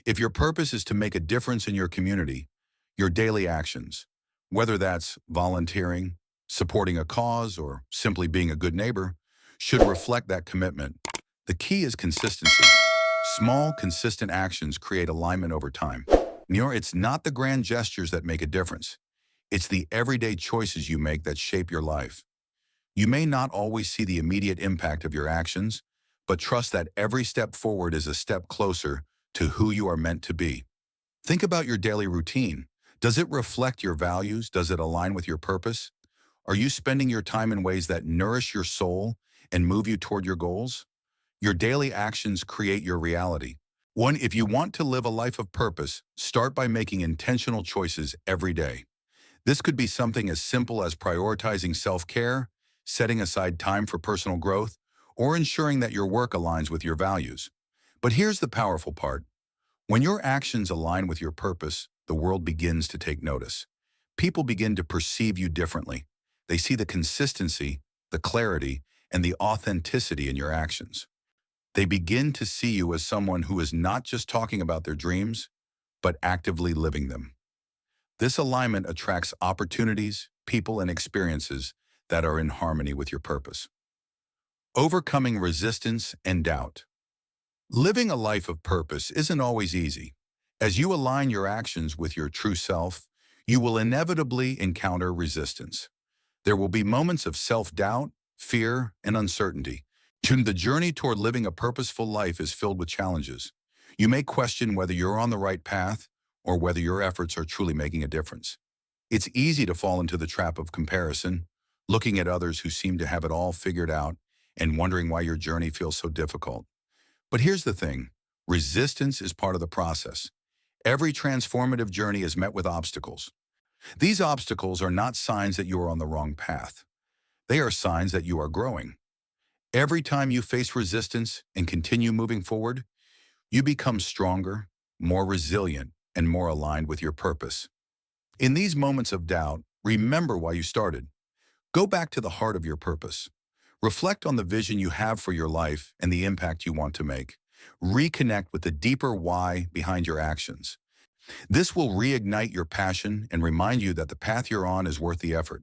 S1: If your purpose is to make a difference in your community, your daily actions, whether that's volunteering, supporting a cause, or simply being a good neighbor, should reflect that commitment. The key is consistency. Small, consistent actions create alignment over time. It's not the grand gestures that make a difference. It's the everyday choices you make that shape your life. You may not always see the immediate impact of your actions, but trust that every step forward is a step closer to who you are meant to be. Think about your daily routine. Does it reflect your values? Does it align with your purpose? Are you spending your time in ways that nourish your soul and move you toward your goals? Your daily actions create your reality. If you want to live a life of purpose, start by making intentional choices every day. This could be something as simple as prioritizing self-care, setting aside time for personal growth, or ensuring that your work aligns with your values. But here's the powerful part. When your actions align with your purpose, the world begins to take notice. People begin to perceive you differently. They see the consistency, the clarity, and the authenticity in your actions. They begin to see you as someone who is not just talking about their dreams, but actively living them. This alignment attracts opportunities, people, and experiences that are in harmony with your purpose. Overcoming resistance and doubt. Living a life of purpose isn't always easy. As you align your actions with your true self, you will inevitably encounter resistance. There will be moments of self-doubt, fear, and uncertainty. The journey toward living a purposeful life is filled with challenges. You may question whether you're on the right path or whether your efforts are truly making a difference. It's easy to fall into the trap of comparison, looking at others who seem to have it all figured out and wondering why your journey feels so difficult. But here's the thing, resistance is part of the process. Every transformative journey is met with obstacles. These obstacles are not signs that you are on the wrong path. They are signs that you are growing. Every time you face resistance and continue moving forward, you become stronger, more resilient, and more aligned with your purpose. In these moments of doubt, remember why you started. Go back to the heart of your purpose. Reflect on the vision you have for your life and the impact you want to make. Reconnect with the deeper why behind your actions. This will reignite your passion and remind you that the path you're on is worth the effort.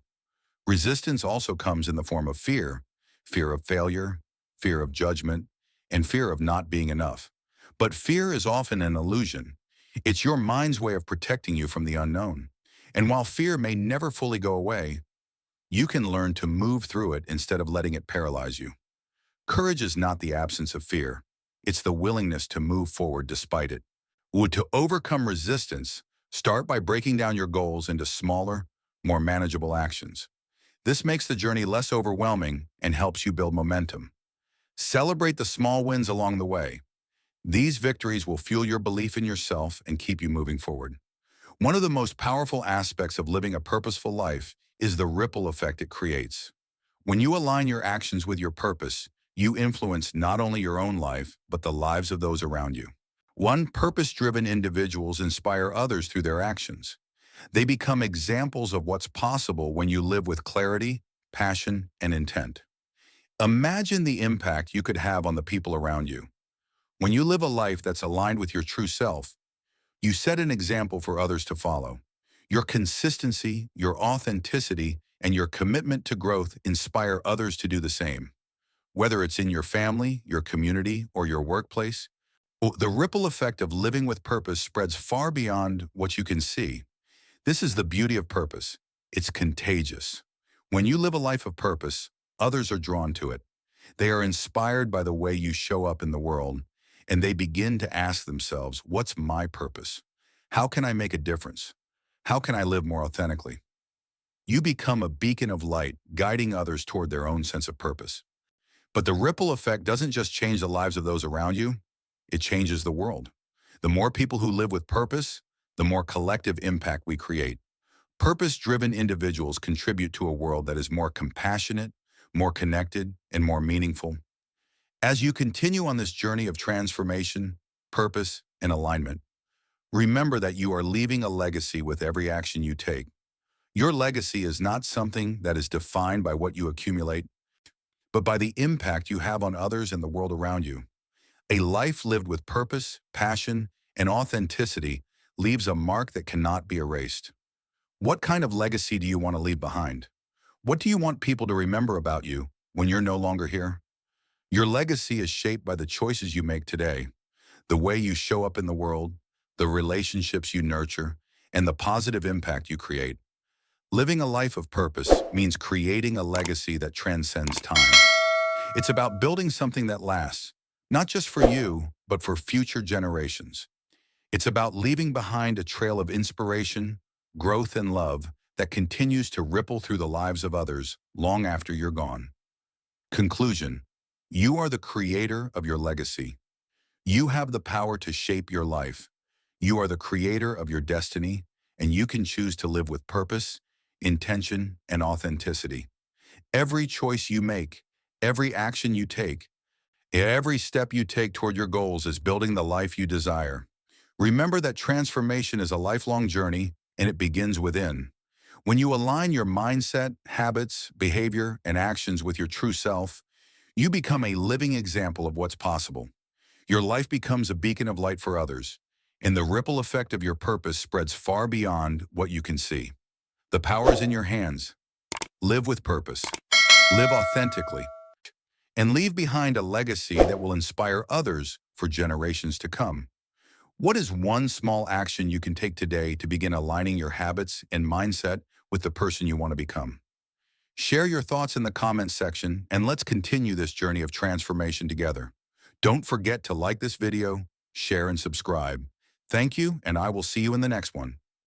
S1: Resistance also comes in the form of fear, fear of failure, fear of judgment, and fear of not being enough. But fear is often an illusion. It's your mind's way of protecting you from the unknown. And while fear may never fully go away, you can learn to move through it instead of letting it paralyze you. Courage is not the absence of fear. It's the willingness to move forward despite it. To overcome resistance, start by breaking down your goals into smaller, more manageable actions. This makes the journey less overwhelming and helps you build momentum. Celebrate the small wins along the way. These victories will fuel your belief in yourself and keep you moving forward. One of the most powerful aspects of living a purposeful life is the ripple effect it creates. When you align your actions with your purpose, you influence not only your own life, but the lives of those around you. Purpose-driven individuals inspire others through their actions. They become examples of what's possible when you live with clarity, passion, and intent. Imagine the impact you could have on the people around you. When you live a life that's aligned with your true self, you set an example for others to follow. Your consistency, your authenticity, and your commitment to growth inspire others to do the same. Whether it's in your family, your community, or your workplace, the ripple effect of living with purpose spreads far beyond what you can see. This is the beauty of purpose. It's contagious. When you live a life of purpose, others are drawn to it. They are inspired by the way you show up in the world, and they begin to ask themselves, what's my purpose? How can I make a difference? How can I live more authentically? You become a beacon of light, guiding others toward their own sense of purpose. But the ripple effect doesn't just change the lives of those around you, it changes the world. The more people who live with purpose, the more collective impact we create. Purpose-driven individuals contribute to a world that is more compassionate, more connected, and more meaningful. As you continue on this journey of transformation, purpose, and alignment, remember that you are leaving a legacy with every action you take. Your legacy is not something that is defined by what you accumulate, but by the impact you have on others and the world around you. A life lived with purpose, passion, and authenticity leaves a mark that cannot be erased. What kind of legacy do you want to leave behind? What do you want people to remember about you when you're no longer here? Your legacy is shaped by the choices you make today, the way you show up in the world, the relationships you nurture, and the positive impact you create. Living a life of purpose means creating a legacy that transcends time. It's about building something that lasts, not just for you, but for future generations. It's about leaving behind a trail of inspiration, growth, and love that continues to ripple through the lives of others long after you're gone. Conclusion: you are the creator of your legacy. You have the power to shape your life. You are the creator of your destiny, and you can choose to live with purpose, intention, and authenticity. Every choice you make, every action you take, every step you take toward your goals is building the life you desire. Remember that transformation is a lifelong journey, and it begins within. When you align your mindset, habits, behavior, and actions with your true self, you become a living example of what's possible. Your life becomes a beacon of light for others, and the ripple effect of your purpose spreads far beyond what you can see. The power is in your hands. Live with purpose, live authentically, and leave behind a legacy that will inspire others for generations to come. What is one small action you can take today to begin aligning your habits and mindset with the person you want to become? Share your thoughts in the comments section, and let's continue this journey of transformation together. Don't forget to like this video, share, and subscribe. Thank you, and I will see you in the next one.